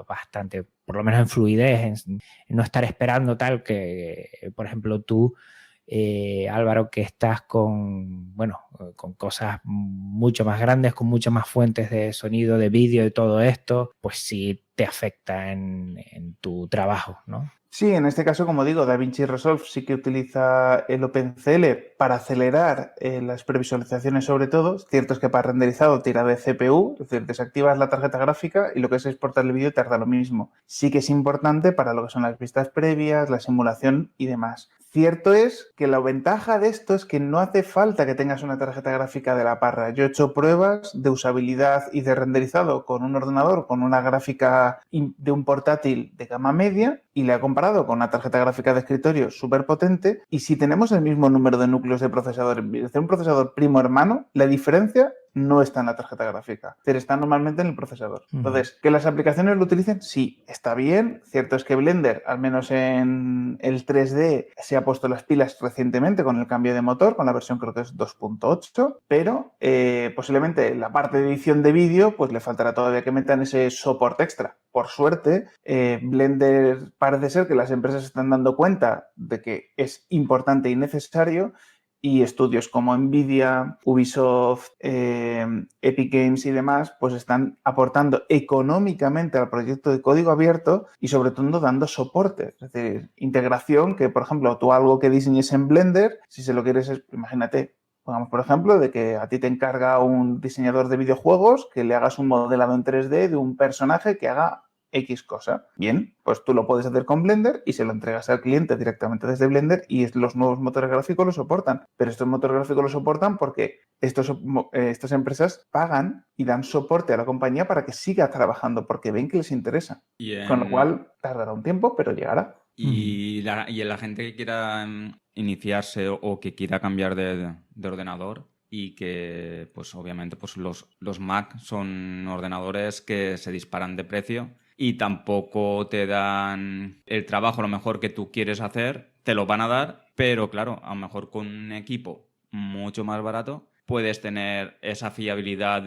bastante, por lo menos en fluidez, en no estar esperando tal que, por ejemplo, tú, Álvaro, que estás bueno, con cosas mucho más grandes, con muchas más fuentes de sonido, de vídeo y todo esto, pues sí te afecta en tu trabajo, ¿no? Sí, en este caso, como digo, DaVinci Resolve sí que utiliza el OpenCL para acelerar las previsualizaciones sobre todo. Cierto es que para renderizado tira de CPU, es decir, desactivas la tarjeta gráfica y lo que es exportar el vídeo tarda lo mismo. Sí que es importante para lo que son las vistas previas, la simulación y demás. Cierto es que la ventaja de esto es que no hace falta que tengas una tarjeta gráfica de la parra. Yo he hecho pruebas de usabilidad y de renderizado con un ordenador, con una gráfica de un portátil de gama media y le he comparado con una tarjeta gráfica de escritorio súper potente y si tenemos el mismo número de núcleos de procesador, en vez de un procesador primo hermano, la diferencia no está en la tarjeta gráfica, pero está normalmente en el procesador. Entonces, ¿que las aplicaciones lo utilicen? Sí, está bien. Cierto es que Blender, al menos en el 3D, se ha puesto las pilas recientemente con el cambio de motor, con la versión creo que es 2.8, pero posiblemente la parte de edición de vídeo, pues le faltará todavía que metan ese soporte extra. Por suerte, Blender parece ser que las empresas se están dando cuenta de que es importante y necesario y estudios como Nvidia, Ubisoft, Epic Games y demás, pues están aportando económicamente al proyecto de código abierto y sobre todo dando soporte, es decir, integración que, por ejemplo, tú algo que diseñes en Blender, si se lo quieres, imagínate, pongamos por ejemplo, de que a ti te encarga un diseñador de videojuegos que le hagas un modelado en 3D de un personaje que haga X cosa. Bien, pues tú lo puedes hacer con Blender y se lo entregas al cliente directamente desde Blender y los nuevos motores gráficos lo soportan. Pero estos motores gráficos lo soportan porque estas empresas pagan y dan soporte a la compañía para que siga trabajando porque ven que les interesa. Con lo cual tardará un tiempo, pero llegará. Y la gente que quiera iniciarse o que quiera cambiar de ordenador y que, pues obviamente, pues los Mac son ordenadores que se disparan de precio y tampoco te dan el trabajo, lo mejor que tú quieres hacer, te lo van a dar, pero claro, a lo mejor con un equipo mucho más barato puedes tener esa fiabilidad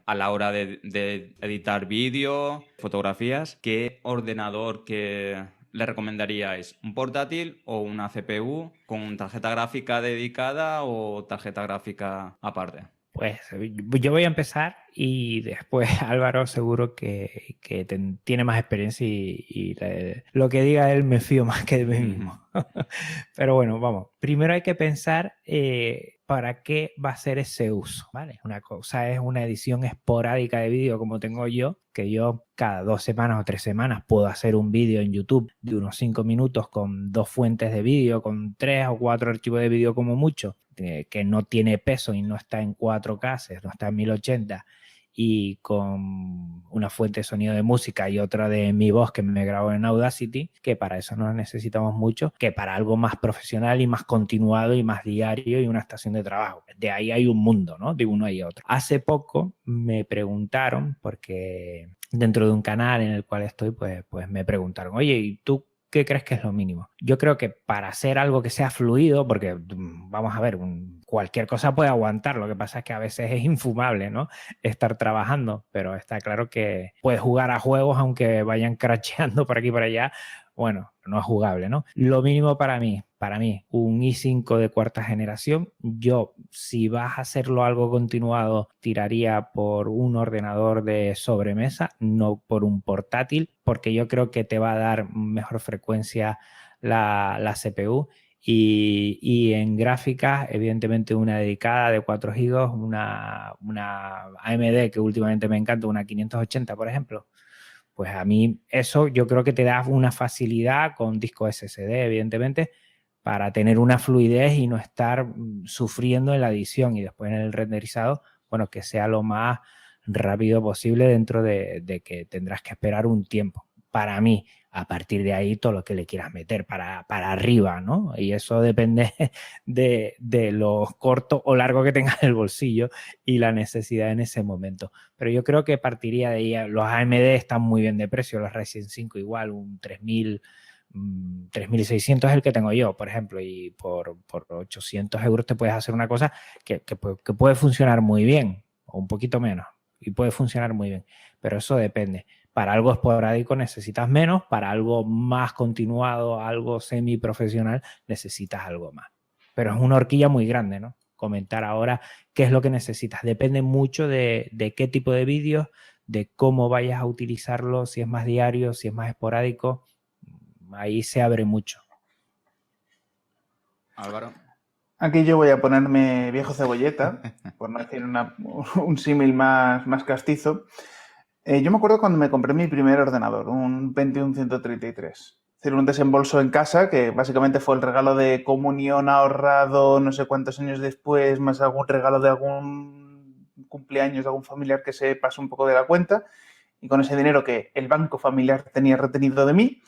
a la hora de editar vídeo, fotografías. ¿Qué ordenador que le recomendaríais? ¿Un portátil o una CPU con tarjeta gráfica dedicada o tarjeta gráfica aparte? Pues yo voy a empezar y después Álvaro seguro que tiene más experiencia y lo que diga él me fío más que de mí mismo. Pero bueno, vamos. Primero hay que pensar para qué va a ser ese uso, ¿vale? Una cosa es una edición esporádica de vídeo como tengo yo, que yo cada 2 semanas o 3 semanas puedo hacer un vídeo en YouTube de unos 5 minutos con 2 fuentes de vídeo, con 3 o 4 archivos de vídeo como mucho, que no tiene peso y no está en 4K, no está en 1080 y con una fuente de sonido de música y otra de mi voz que me grabo en Audacity, que para eso no necesitamos mucho, que para algo más profesional y más continuado y más diario y una estación de trabajo. De ahí hay un mundo, ¿no? De uno y otro. Hace poco me preguntaron, porque dentro de un canal en el cual estoy, pues me preguntaron, oye, ¿y tú qué crees que es lo mínimo? Yo creo que para hacer algo que sea fluido, porque vamos a ver, cualquier cosa puede aguantar, lo que pasa es que a veces es infumable, ¿no? Estar trabajando, pero está claro que puedes jugar a juegos aunque vayan crasheando por aquí y por allá. Bueno, no es jugable, ¿no? Lo mínimo para mí, un i5 de cuarta generación. Yo, si vas a hacerlo algo continuado, tiraría por un ordenador de sobremesa, no por un portátil, porque yo creo que te va a dar mejor frecuencia la CPU. Y en gráficas, evidentemente una dedicada de 4 GB, una AMD que últimamente me encanta, una 580, por ejemplo. Pues a mí eso yo creo que te da una facilidad con disco SSD, evidentemente, para tener una fluidez y no estar sufriendo en la edición y después en el renderizado, bueno, que sea lo más rápido posible dentro de que tendrás que esperar un tiempo. Para mí, a partir de ahí, todo lo que le quieras meter para arriba, ¿no? Y eso depende de lo corto o largo que tengas el bolsillo y la necesidad en ese momento. Pero yo creo que partiría de ahí. Los AMD están muy bien de precio, los Ryzen 5 igual, un 3600 es el que tengo yo, por ejemplo, y por 800 euros te puedes hacer una cosa que puede funcionar muy bien, o un poquito menos, y puede funcionar muy bien, pero eso depende. Para algo esporádico necesitas menos, para algo más continuado, algo semiprofesional, necesitas algo más. Pero es una horquilla muy grande, ¿no? Comentar ahora qué es lo que necesitas. Depende mucho de qué tipo de vídeos, de cómo vayas a utilizarlo, si es más diario, si es más esporádico. Ahí se abre mucho. Álvaro. Aquí yo voy a ponerme viejo cebolleta, por no decir un símil más castizo. Yo me acuerdo cuando me compré mi primer ordenador, un Pentium 133. Es decir, un desembolso en casa que básicamente fue el regalo de comunión ahorrado no sé cuántos años después, más algún regalo de algún cumpleaños de algún familiar que se pasó un poco de la cuenta. Y con ese dinero que el banco familiar tenía retenido de mí,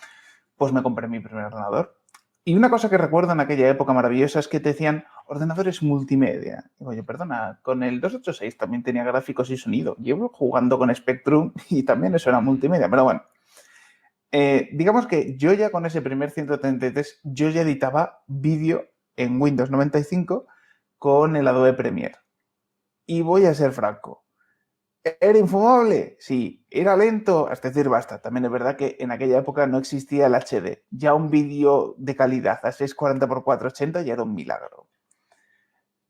pues me compré mi primer ordenador. Y una cosa que recuerdo en aquella época maravillosa es que te decían ordenadores multimedia. Digo, oye, perdona, con el 286 también tenía gráficos y sonido. Llevo jugando con Spectrum y también eso era multimedia, pero bueno. Digamos que yo ya con ese primer 133, yo ya editaba vídeo en Windows 95 con el Adobe Premiere. Y voy a ser franco, ¿era infumable? Sí. ¿Era lento? Hasta decir basta. También es verdad que en aquella época no existía el HD. Ya un vídeo de calidad a 640x480 ya era un milagro.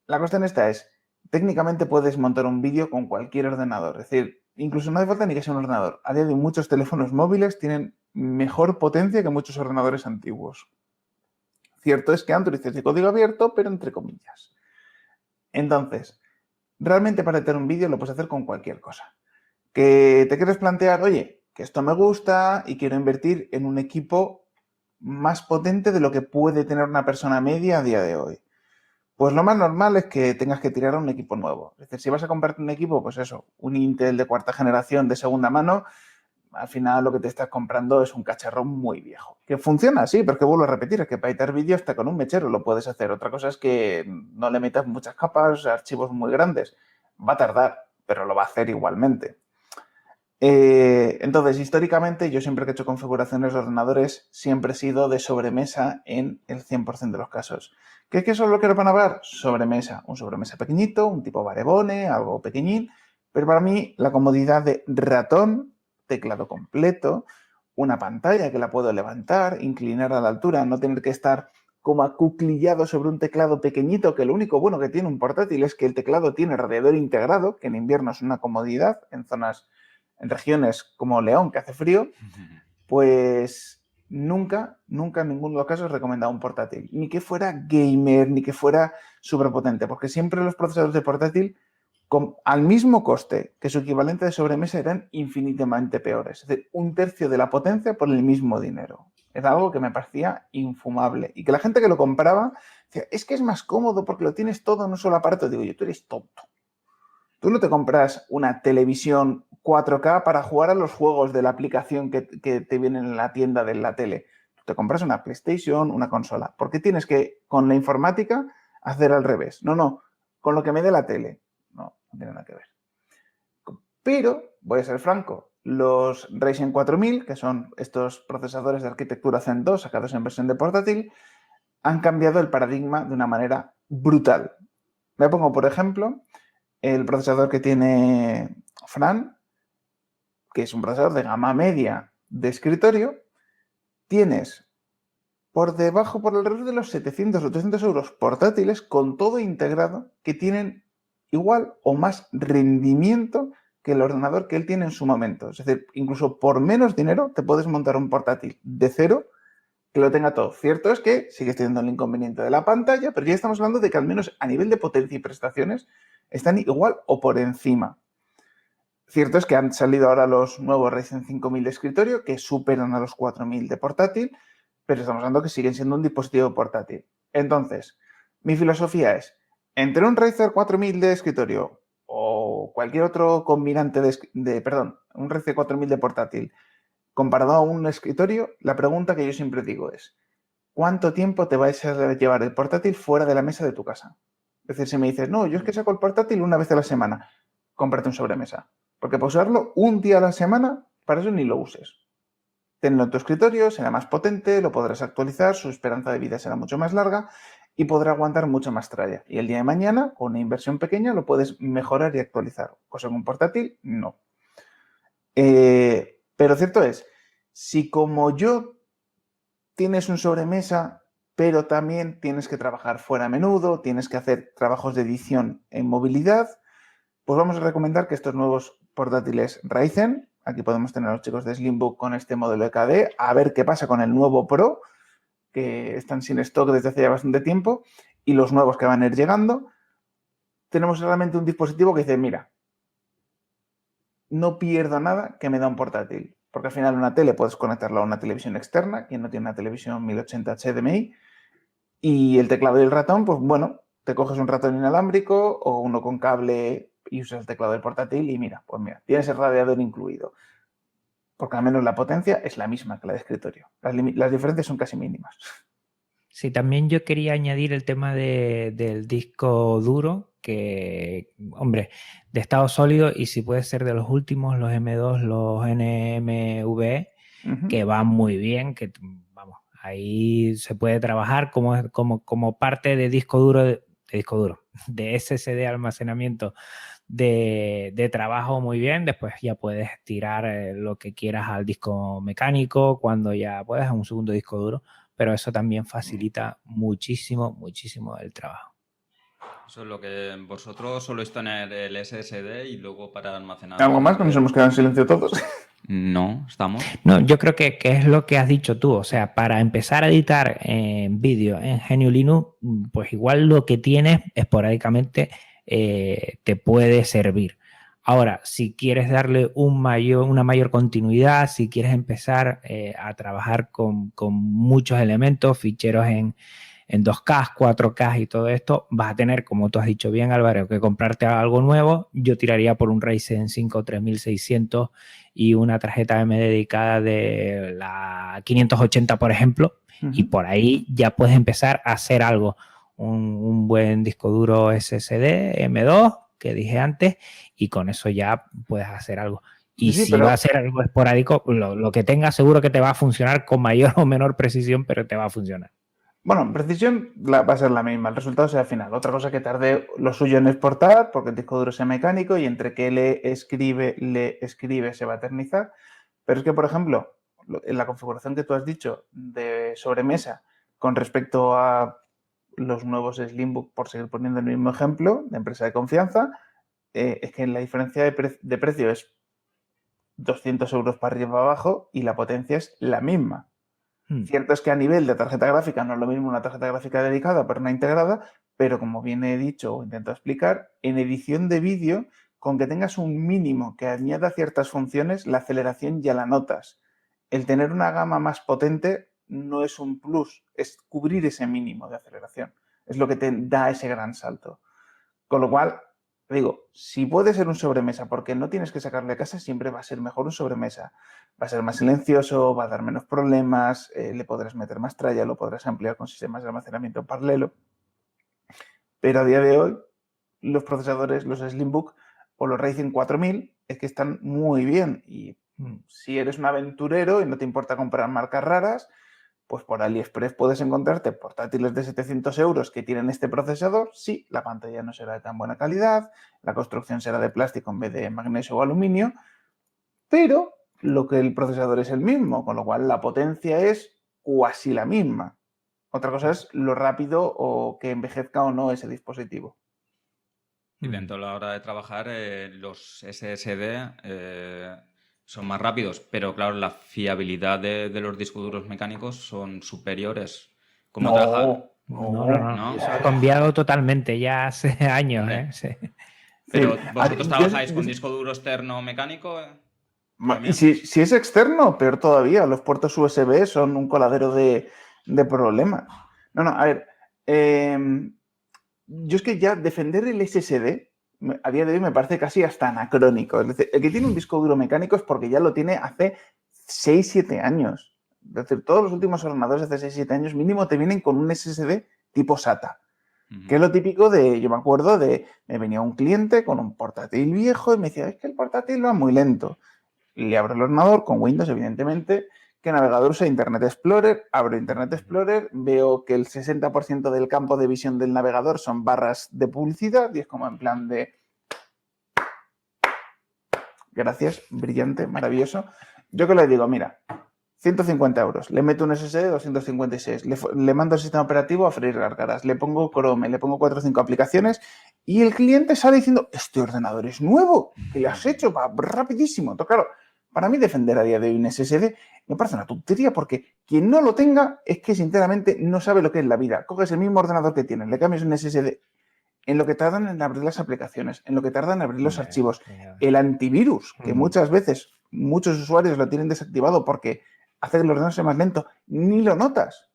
La cuestión esta es, técnicamente puedes montar un vídeo con cualquier ordenador. Es decir, incluso no hace falta ni que sea un ordenador. A día de hoy muchos teléfonos móviles tienen mejor potencia que muchos ordenadores antiguos. Cierto es que Android es de código abierto, pero entre comillas. Entonces, realmente para editar un vídeo lo puedes hacer con cualquier cosa. Que te quieres plantear, oye, que esto me gusta y quiero invertir en un equipo más potente de lo que puede tener una persona media a día de hoy. Pues lo más normal es que tengas que tirar a un equipo nuevo. Es decir, si vas a comprarte un equipo, pues eso, un Intel de cuarta generación de segunda mano, al final lo que te estás comprando es un cacharro muy viejo. Que funciona, sí, pero que vuelvo a repetir, es que para editar vídeo hasta con un mechero lo puedes hacer. Otra cosa es que no le metas muchas capas, archivos muy grandes. Va a tardar, pero lo va a hacer igualmente. Entonces, históricamente, yo siempre que he hecho configuraciones de ordenadores, siempre he sido de sobremesa en el 100% de los casos. ¿Qué es que eso es lo que van a ver? Sobremesa. Un sobremesa pequeñito, un tipo barebone, algo pequeñín. Pero para mí, la comodidad de ratón, teclado completo, una pantalla que la puedo levantar, inclinar a la altura, no tener que estar como acuclillado sobre un teclado pequeñito, que lo único bueno que tiene un portátil es que el teclado tiene radiador integrado, que en invierno es una comodidad en en regiones como León, que hace frío, pues nunca en ninguno de los casos he recomendado un portátil. Ni que fuera gamer, ni que fuera súper potente, porque siempre los procesadores de portátil, al mismo coste que su equivalente de sobremesa, eran infinitamente peores. Es decir, un tercio de la potencia por el mismo dinero. Era algo que me parecía infumable. Y que la gente que lo compraba decía, es que es más cómodo porque lo tienes todo en un solo aparato. Digo yo, tú eres tonto. Tú no te compras una televisión 4K para jugar a los juegos de la aplicación que te viene en la tienda de la tele. Tú te compras una PlayStation, una consola. ¿Por qué tienes que, con la informática, hacer al revés? No, con lo que me dé la tele. No tiene nada que ver. Pero, voy a ser franco, los Ryzen 4000, que son estos procesadores de arquitectura Zen 2 sacados en versión de portátil, han cambiado el paradigma de una manera brutal. Me pongo, por ejemplo, el procesador que tiene Fran, que es un procesador de gama media de escritorio. Tienes por debajo, por alrededor de los 700 o 300 euros portátiles con todo integrado que tienen igual o más rendimiento que el ordenador que él tiene en su momento. Es decir, incluso por menos dinero te puedes montar un portátil de cero que lo tenga todo. Cierto es que sigues teniendo el inconveniente de la pantalla, pero ya estamos hablando de que al menos a nivel de potencia y prestaciones están igual o por encima. Cierto es que han salido ahora los nuevos Ryzen 5000 de escritorio que superan a los 4000 de portátil, pero estamos hablando que siguen siendo un dispositivo portátil. Entonces, mi filosofía es, entre un Ryzen 4000 de escritorio o cualquier otro combinante un Ryzen 4000 de portátil comparado a un escritorio, la pregunta que yo siempre digo es, ¿cuánto tiempo te vais a llevar el portátil fuera de la mesa de tu casa? Es decir, si me dices, no, yo es que saco el portátil una vez a la semana, cómprate un sobremesa. Porque para usarlo un día a la semana, para eso ni lo uses. Tenlo en tu escritorio, será más potente, lo podrás actualizar, su esperanza de vida será mucho más larga y podrá aguantar mucho más tralla. Y el día de mañana, con una inversión pequeña, lo puedes mejorar y actualizar. Cosa que un portátil, no. Pero cierto es, si como yo tienes un sobremesa, pero también tienes que trabajar fuera a menudo, tienes que hacer trabajos de edición en movilidad, pues vamos a recomendar que estos nuevos portátiles Ryzen, aquí podemos tener a los chicos de Slimbook con este modelo de KD, a ver qué pasa con el nuevo Pro, que están sin stock desde hace ya bastante tiempo, y los nuevos que van a ir llegando. Tenemos realmente un dispositivo que dice, mira, no pierdo nada que me da un portátil, porque al final una tele puedes conectarla a una televisión externa, quien no tiene una televisión 1080 HDMI, y el teclado y el ratón, pues bueno, te coges un ratón inalámbrico o uno con cable y usas el teclado del portátil y mira, pues mira, tienes el radiador incluido. Porque al menos la potencia es la misma que la de escritorio. Las diferencias son casi mínimas. Sí, también yo quería añadir el tema del disco duro, que, hombre, de estado sólido y si puede ser de los últimos, los M2, los NMVe, que van muy bien, que vamos, ahí se puede trabajar como parte de disco duro, de SSD almacenamiento de trabajo muy bien. Después ya puedes tirar lo que quieras al disco mecánico, cuando ya puedes a un segundo disco duro, pero eso también facilita muchísimo, muchísimo el trabajo. Eso es lo que vosotros soléis tener el SSD y luego para almacenar. ¿Algo más? Que nos hemos quedado en silencio todos. No, estamos. No, yo creo que es lo que has dicho tú. O sea, para empezar a editar en vídeo en GNU Linux, pues igual lo que tienes esporádicamente te puede servir. Ahora, si quieres darle una mayor continuidad, si quieres empezar a trabajar con muchos elementos, ficheros en 2K, 4K y todo esto, vas a tener, como tú has dicho bien, Álvaro, que comprarte algo nuevo. Yo tiraría por un Ryzen 5 3600 y una tarjeta AMD dedicada de la 580, por ejemplo, y por ahí ya puedes empezar a hacer algo. Un buen disco duro SSD M2, que dije antes, y con eso ya puedes hacer algo. Y Sí, si pero va a ser algo esporádico, lo que tengas seguro que te va a funcionar con mayor o menor precisión, pero te va a funcionar. bueno, en precisión va a ser la misma, el resultado será final. Otra cosa que tarde lo suyo en exportar, porque el disco duro sea mecánico y entre que le escribe se va a eternizar. Pero es que, por ejemplo, en la configuración que tú has dicho de sobremesa con respecto a los nuevos Slimbook, por seguir poniendo el mismo ejemplo, de empresa de confianza, es que la diferencia de precio es 200 euros para arriba y para abajo y la potencia es la misma. Cierto es que a nivel de tarjeta gráfica no es lo mismo una tarjeta gráfica dedicada para una integrada, pero como bien he dicho o intento explicar, en edición de vídeo, con que tengas un mínimo que añada ciertas funciones, la aceleración ya la notas. El tener una gama más potente no es un plus, es cubrir ese mínimo de aceleración. Es lo que te da ese gran salto. Con lo cual, digo, si puede ser un sobremesa porque no tienes que sacarle a casa, siempre va a ser mejor un sobremesa. Va a ser más silencioso, va a dar menos problemas, le podrás meter más tralla, lo podrás ampliar con sistemas de almacenamiento paralelo. Pero a día de hoy, los procesadores, los Slimbook o los Ryzen 4000, es que están muy bien y Si eres un aventurero y no te importa comprar marcas raras, pues por AliExpress puedes encontrarte portátiles de 700 euros que tienen este procesador. Sí, la pantalla no será de tan buena calidad, la construcción será de plástico en vez de magnesio o aluminio, pero el procesador es el mismo, con lo cual la potencia es cuasi la misma. Otra cosa es lo rápido o que envejezca o no ese dispositivo. Y dentro de la hora de trabajar, los SSD son más rápidos, pero claro, la fiabilidad de los discos duros mecánicos son superiores. ¿Cómo trabajar? No. Eso ha cambiado totalmente ya hace años. Hombre. Sí. Pero Sí. ¿vosotros trabajáis con disco duro externo mecánico? Y si es externo, peor todavía. Los puertos USB son un coladero de problemas. A ver. Yo es que ya defender el SSD a día de hoy me parece casi hasta anacrónico. Es decir, el que tiene un disco duro mecánico es porque ya lo tiene hace 6-7 años. Es decir, todos los últimos ordenadores de hace 6-7 años mínimo te vienen con un SSD tipo SATA. Que es lo típico yo me acuerdo me venía un cliente con un portátil viejo y me decía, es que el portátil va muy lento. Le abro el ordenador con Windows, evidentemente. ¿Qué navegador usa? Internet Explorer. Abro Internet Explorer, veo que el 60% del campo de visión del navegador son barras de publicidad y es como en plan de... Gracias, brillante, maravilloso. Yo que le digo, mira, 150 euros, le meto un SSD de 256, le mando el sistema operativo a freír gárgaras, le pongo Chrome, le pongo 4 o 5 aplicaciones y el cliente sale diciendo, este ordenador es nuevo, que le has hecho, va rapidísimo. Entonces, claro, para mí defender a día de hoy un SSD me parece una tontería porque quien no lo tenga es que sinceramente no sabe lo que es la vida. Coges el mismo ordenador que tienes, le cambias un SSD, en lo que tardan en abrir las aplicaciones, en lo que tardan en abrir los archivos, el antivirus, que muchas veces muchos usuarios lo tienen desactivado porque hace que el ordenador sea más lento, ni lo notas.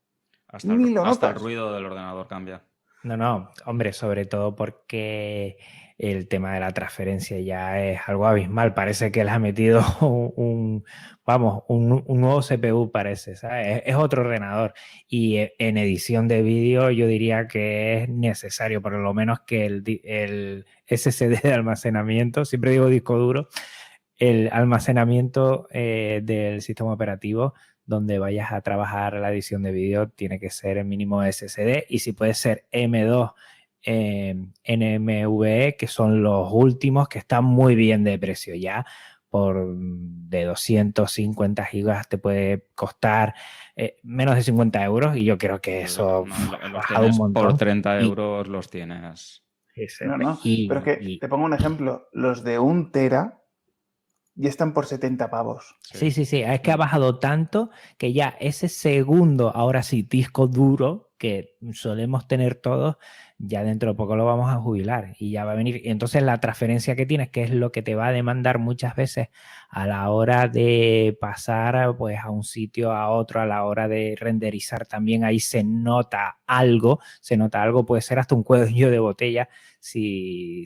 Hasta el ruido del ordenador cambia. No, hombre, sobre todo porque el tema de la transferencia ya es algo abismal. Parece que le ha metido un nuevo CPU, parece, ¿sabes? Es otro ordenador. Y en edición de vídeo yo diría que es necesario, por lo menos que el SSD de almacenamiento, siempre digo disco duro, el almacenamiento del sistema operativo donde vayas a trabajar la edición de vídeo tiene que ser el mínimo SSD y si puede ser M2 NVMe, que son los últimos que están muy bien de precio ya. De 250 gigas te puede costar menos de 50 euros y yo creo que eso ha bajado un montón. Por 30 euros los tienes. No, pero es que te pongo un ejemplo. Los de 1 tera ya están por 70 pavos. Sí. Es que ha bajado tanto que ya ese segundo, ahora sí, disco duro que solemos tener todos, ya dentro de poco lo vamos a jubilar y ya va a venir. Y entonces la transferencia que tienes, que es lo que te va a demandar muchas veces a la hora de pasar pues, a un sitio a otro, a la hora de renderizar también, ahí se nota algo, puede ser hasta un cuello de botella si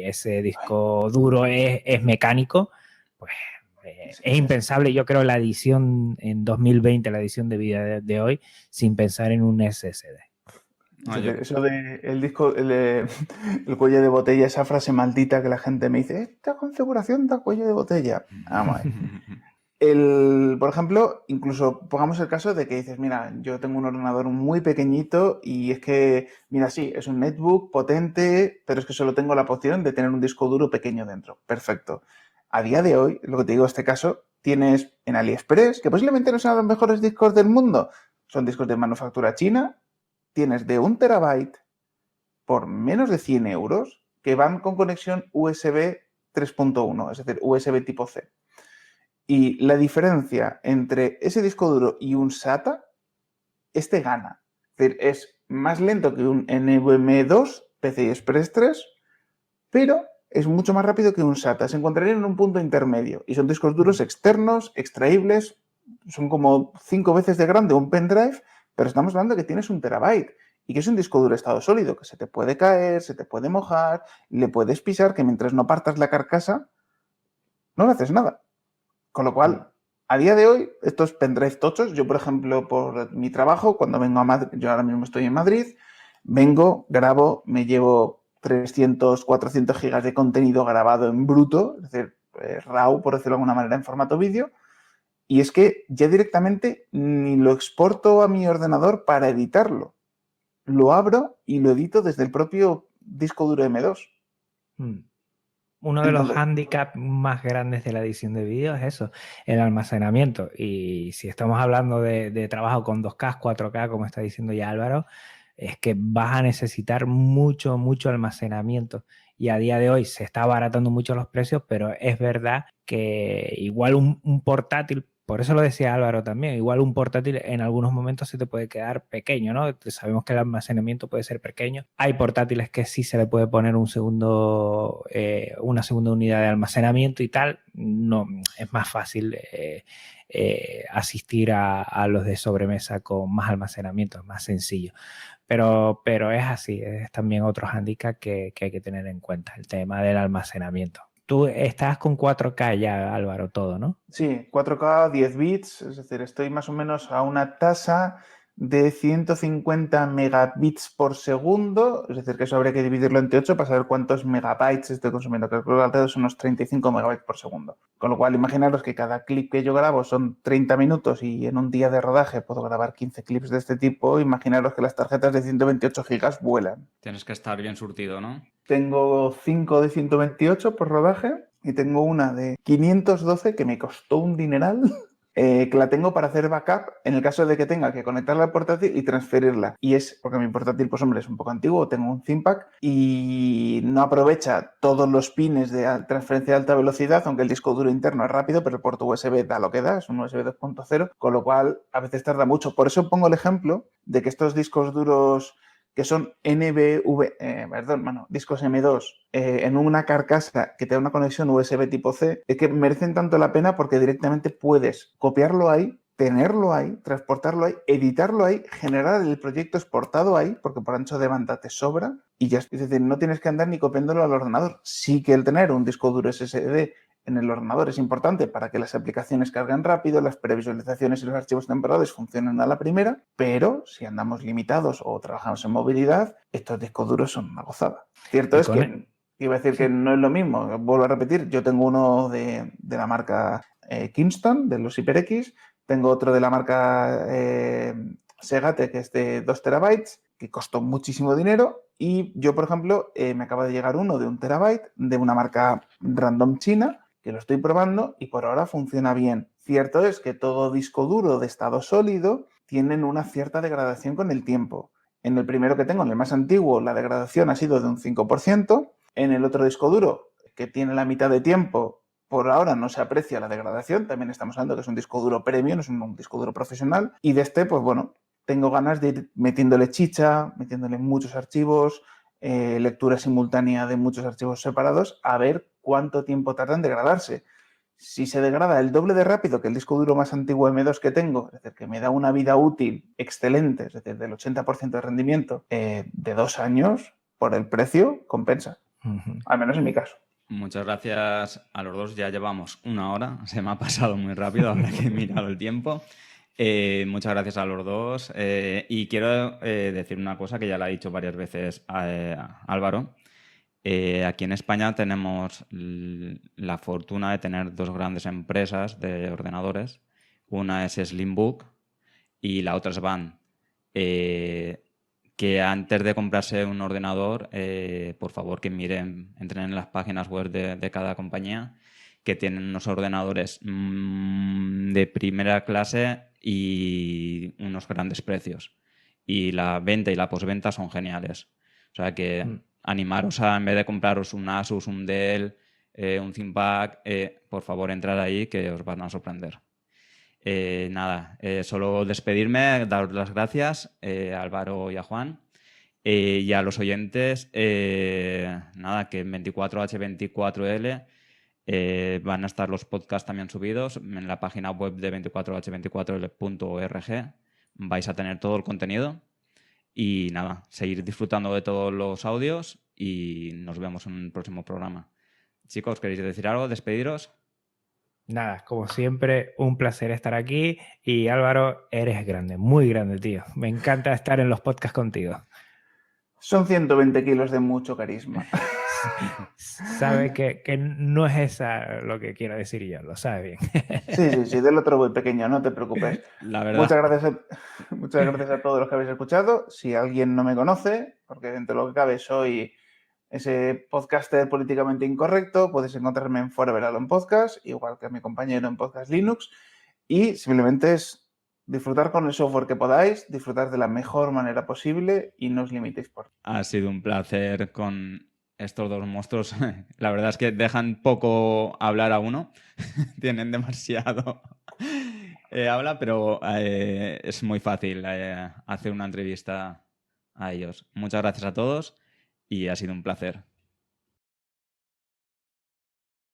ese disco duro es mecánico. Pues es impensable, yo creo, la edición en 2020, la edición de vida de hoy, sin pensar en un SSD. Eso de el cuello de botella, esa frase maldita que la gente me dice, esta configuración da cuello de botella. Vamos a ver. Por ejemplo, incluso pongamos el caso de que dices, mira, yo tengo un ordenador muy pequeñito y es que, mira, sí, es un netbook potente, pero es que solo tengo la opción de tener un disco duro pequeño dentro. Perfecto. A día de hoy, lo que te digo en este caso, tienes en AliExpress, que posiblemente no sean los mejores discos del mundo, son discos de manufactura china, tienes de 1 terabyte por menos de 100 euros que van con conexión USB 3.1, es decir, USB tipo C. Y la diferencia entre ese disco duro y un SATA, gana. Es decir, es más lento que un NVMe 2, PCI Express 3, pero es mucho más rápido que un SATA. Se encontrarían en un punto intermedio. Y son discos duros externos, extraíbles. Son como 5 veces de grande un pendrive, pero estamos hablando de que tienes 1 terabyte. Y que es un disco duro estado sólido, que se te puede caer, se te puede mojar, le puedes pisar, que mientras no partas la carcasa, no le haces nada. Con lo cual, a día de hoy, estos pendrive tochos, yo por ejemplo, por mi trabajo, cuando vengo a Madrid, yo ahora mismo estoy en Madrid, vengo, grabo, me llevo 300, 400 gigas de contenido grabado en bruto, es decir, RAW, por decirlo de alguna manera, en formato vídeo. Y es que ya directamente ni lo exporto a mi ordenador para editarlo. Lo abro y lo edito desde el propio disco duro M2. Uno de los Entonces, hándicaps más grandes de la edición de vídeo es eso, el almacenamiento. Y si estamos hablando de trabajo con 2K, 4K, como está diciendo ya Álvaro, es que vas a necesitar mucho, mucho almacenamiento. Y a día de hoy se está abaratando mucho los precios, pero es verdad que igual un portátil, por eso lo decía Álvaro también, igual un portátil en algunos momentos se te puede quedar pequeño, ¿no? Sabemos que el almacenamiento puede ser pequeño. Hay portátiles que sí se le puede poner una segunda unidad de almacenamiento y tal. No, es más fácil asistir a los de sobremesa con más almacenamiento, es más sencillo. Pero es así, es también otro hándicap que hay que tener en cuenta, el tema del almacenamiento. Tú estás con 4K ya, Álvaro, todo, ¿no? sí, 4K, 10 bits, es decir, estoy más o menos a una tasa de 150 megabits por segundo, es decir, que eso habría que dividirlo entre 8 para saber cuántos megabytes estoy consumiendo, que creo que alrededor son unos 35 megabytes por segundo. Con lo cual, imaginaros que cada clip que yo grabo son 30 minutos y en un día de rodaje puedo grabar 15 clips de este tipo, imaginaros que las tarjetas de 128 gigas vuelan. Tienes que estar bien surtido, ¿no? Tengo 5 de 128 por rodaje y tengo una de 512 que me costó un dineral, que la tengo para hacer backup en el caso de que tenga que conectarla al portátil y transferirla. Y es porque mi portátil, pues hombre, es un poco antiguo, tengo un ThinkPad y no aprovecha todos los pines de transferencia de alta velocidad, aunque el disco duro interno es rápido, pero el puerto USB da lo que da, es un USB 2.0, con lo cual a veces tarda mucho. Por eso pongo el ejemplo de que estos discos duros que son discos M2 en una carcasa que te da una conexión USB tipo C, es que merecen tanto la pena porque directamente puedes copiarlo ahí, tenerlo ahí, transportarlo ahí, editarlo ahí, generar el proyecto exportado ahí, porque por ancho de banda te sobra, y ya, es decir, no tienes que andar ni copiándolo al ordenador. Sí que el tener un disco duro SSD en el ordenador es importante para que las aplicaciones carguen rápido, las previsualizaciones y los archivos temporales funcionen a la primera, pero si andamos limitados o trabajamos en movilidad, estos discos duros son una gozada. Cierto es que, iba a decir que no es lo mismo, vuelvo a repetir, yo tengo uno de la marca Kingston, de los HyperX, tengo otro de la marca Segate, que es de 2 terabytes, que costó muchísimo dinero, y yo, por ejemplo, me acaba de llegar uno de 1 terabyte de una marca random china, que lo estoy probando y por ahora funciona bien. Cierto es que todo disco duro de estado sólido tienen una cierta degradación con el tiempo. En el primero que tengo, en el más antiguo, la degradación ha sido de un 5%. En el otro disco duro, que tiene la mitad de tiempo, por ahora no se aprecia la degradación. También estamos hablando que es un disco duro premium, no es un disco duro profesional. Y de este, pues bueno, tengo ganas de ir metiéndole chicha, metiéndole muchos archivos, lectura simultánea de muchos archivos separados, a ver cuánto tiempo tarda en degradarse. Si se degrada el doble de rápido que el disco duro más antiguo M2 que tengo, es decir, que me da una vida útil excelente, es decir, del 80% de rendimiento, de 2 años, por el precio, compensa. Al menos en mi caso. Muchas gracias a los dos. Ya llevamos 1 hora. Se me ha pasado muy rápido, habrá que mirar el tiempo. Muchas gracias a los dos. Y quiero decir una cosa que ya la ha dicho varias veces Álvaro. Aquí en España tenemos la fortuna de tener 2 grandes empresas de ordenadores. Una es Slimbook y la otra es Van. Que antes de comprarse un ordenador, por favor que entren en las páginas web de cada compañía, que tienen unos ordenadores de primera clase y unos grandes precios. Y la venta y la postventa son geniales. O sea que animaros a, en vez de compraros un Asus, un Dell, un ThinkPad, por favor entrad ahí que os van a sorprender. Solo despedirme, daros las gracias a Álvaro y a Juan. Y a los oyentes, que en 24H24L van a estar los podcasts también subidos en la página web de 24h24l.org. Vais a tener todo el contenido y seguir disfrutando de todos los audios y nos vemos en el próximo programa. Chicos, ¿queréis decir algo? ¿Despediros? Nada, como siempre, un placer estar aquí y Álvaro, eres grande, muy grande, tío. Me encanta estar en los podcasts contigo. Son 120 kilos de mucho carisma. sabe que no es esa lo que quiero decir yo, lo sabe bien. Sí, del otro voy pequeño, no te preocupes. La verdad. Muchas gracias a todos los que habéis escuchado. Si alguien no me conoce, porque dentro de lo que cabe soy ese podcaster políticamente incorrecto, puedes encontrarme en Forever Alone Podcast, igual que a mi compañero en Podcast Linux, y simplemente es disfrutar con el software que podáis, disfrutar de la mejor manera posible y no os limitéis por. Ha sido un placer con estos dos monstruos. La verdad es que dejan poco hablar a uno. Tienen demasiado habla, pero es muy fácil hacer una entrevista a ellos. Muchas gracias a todos y ha sido un placer.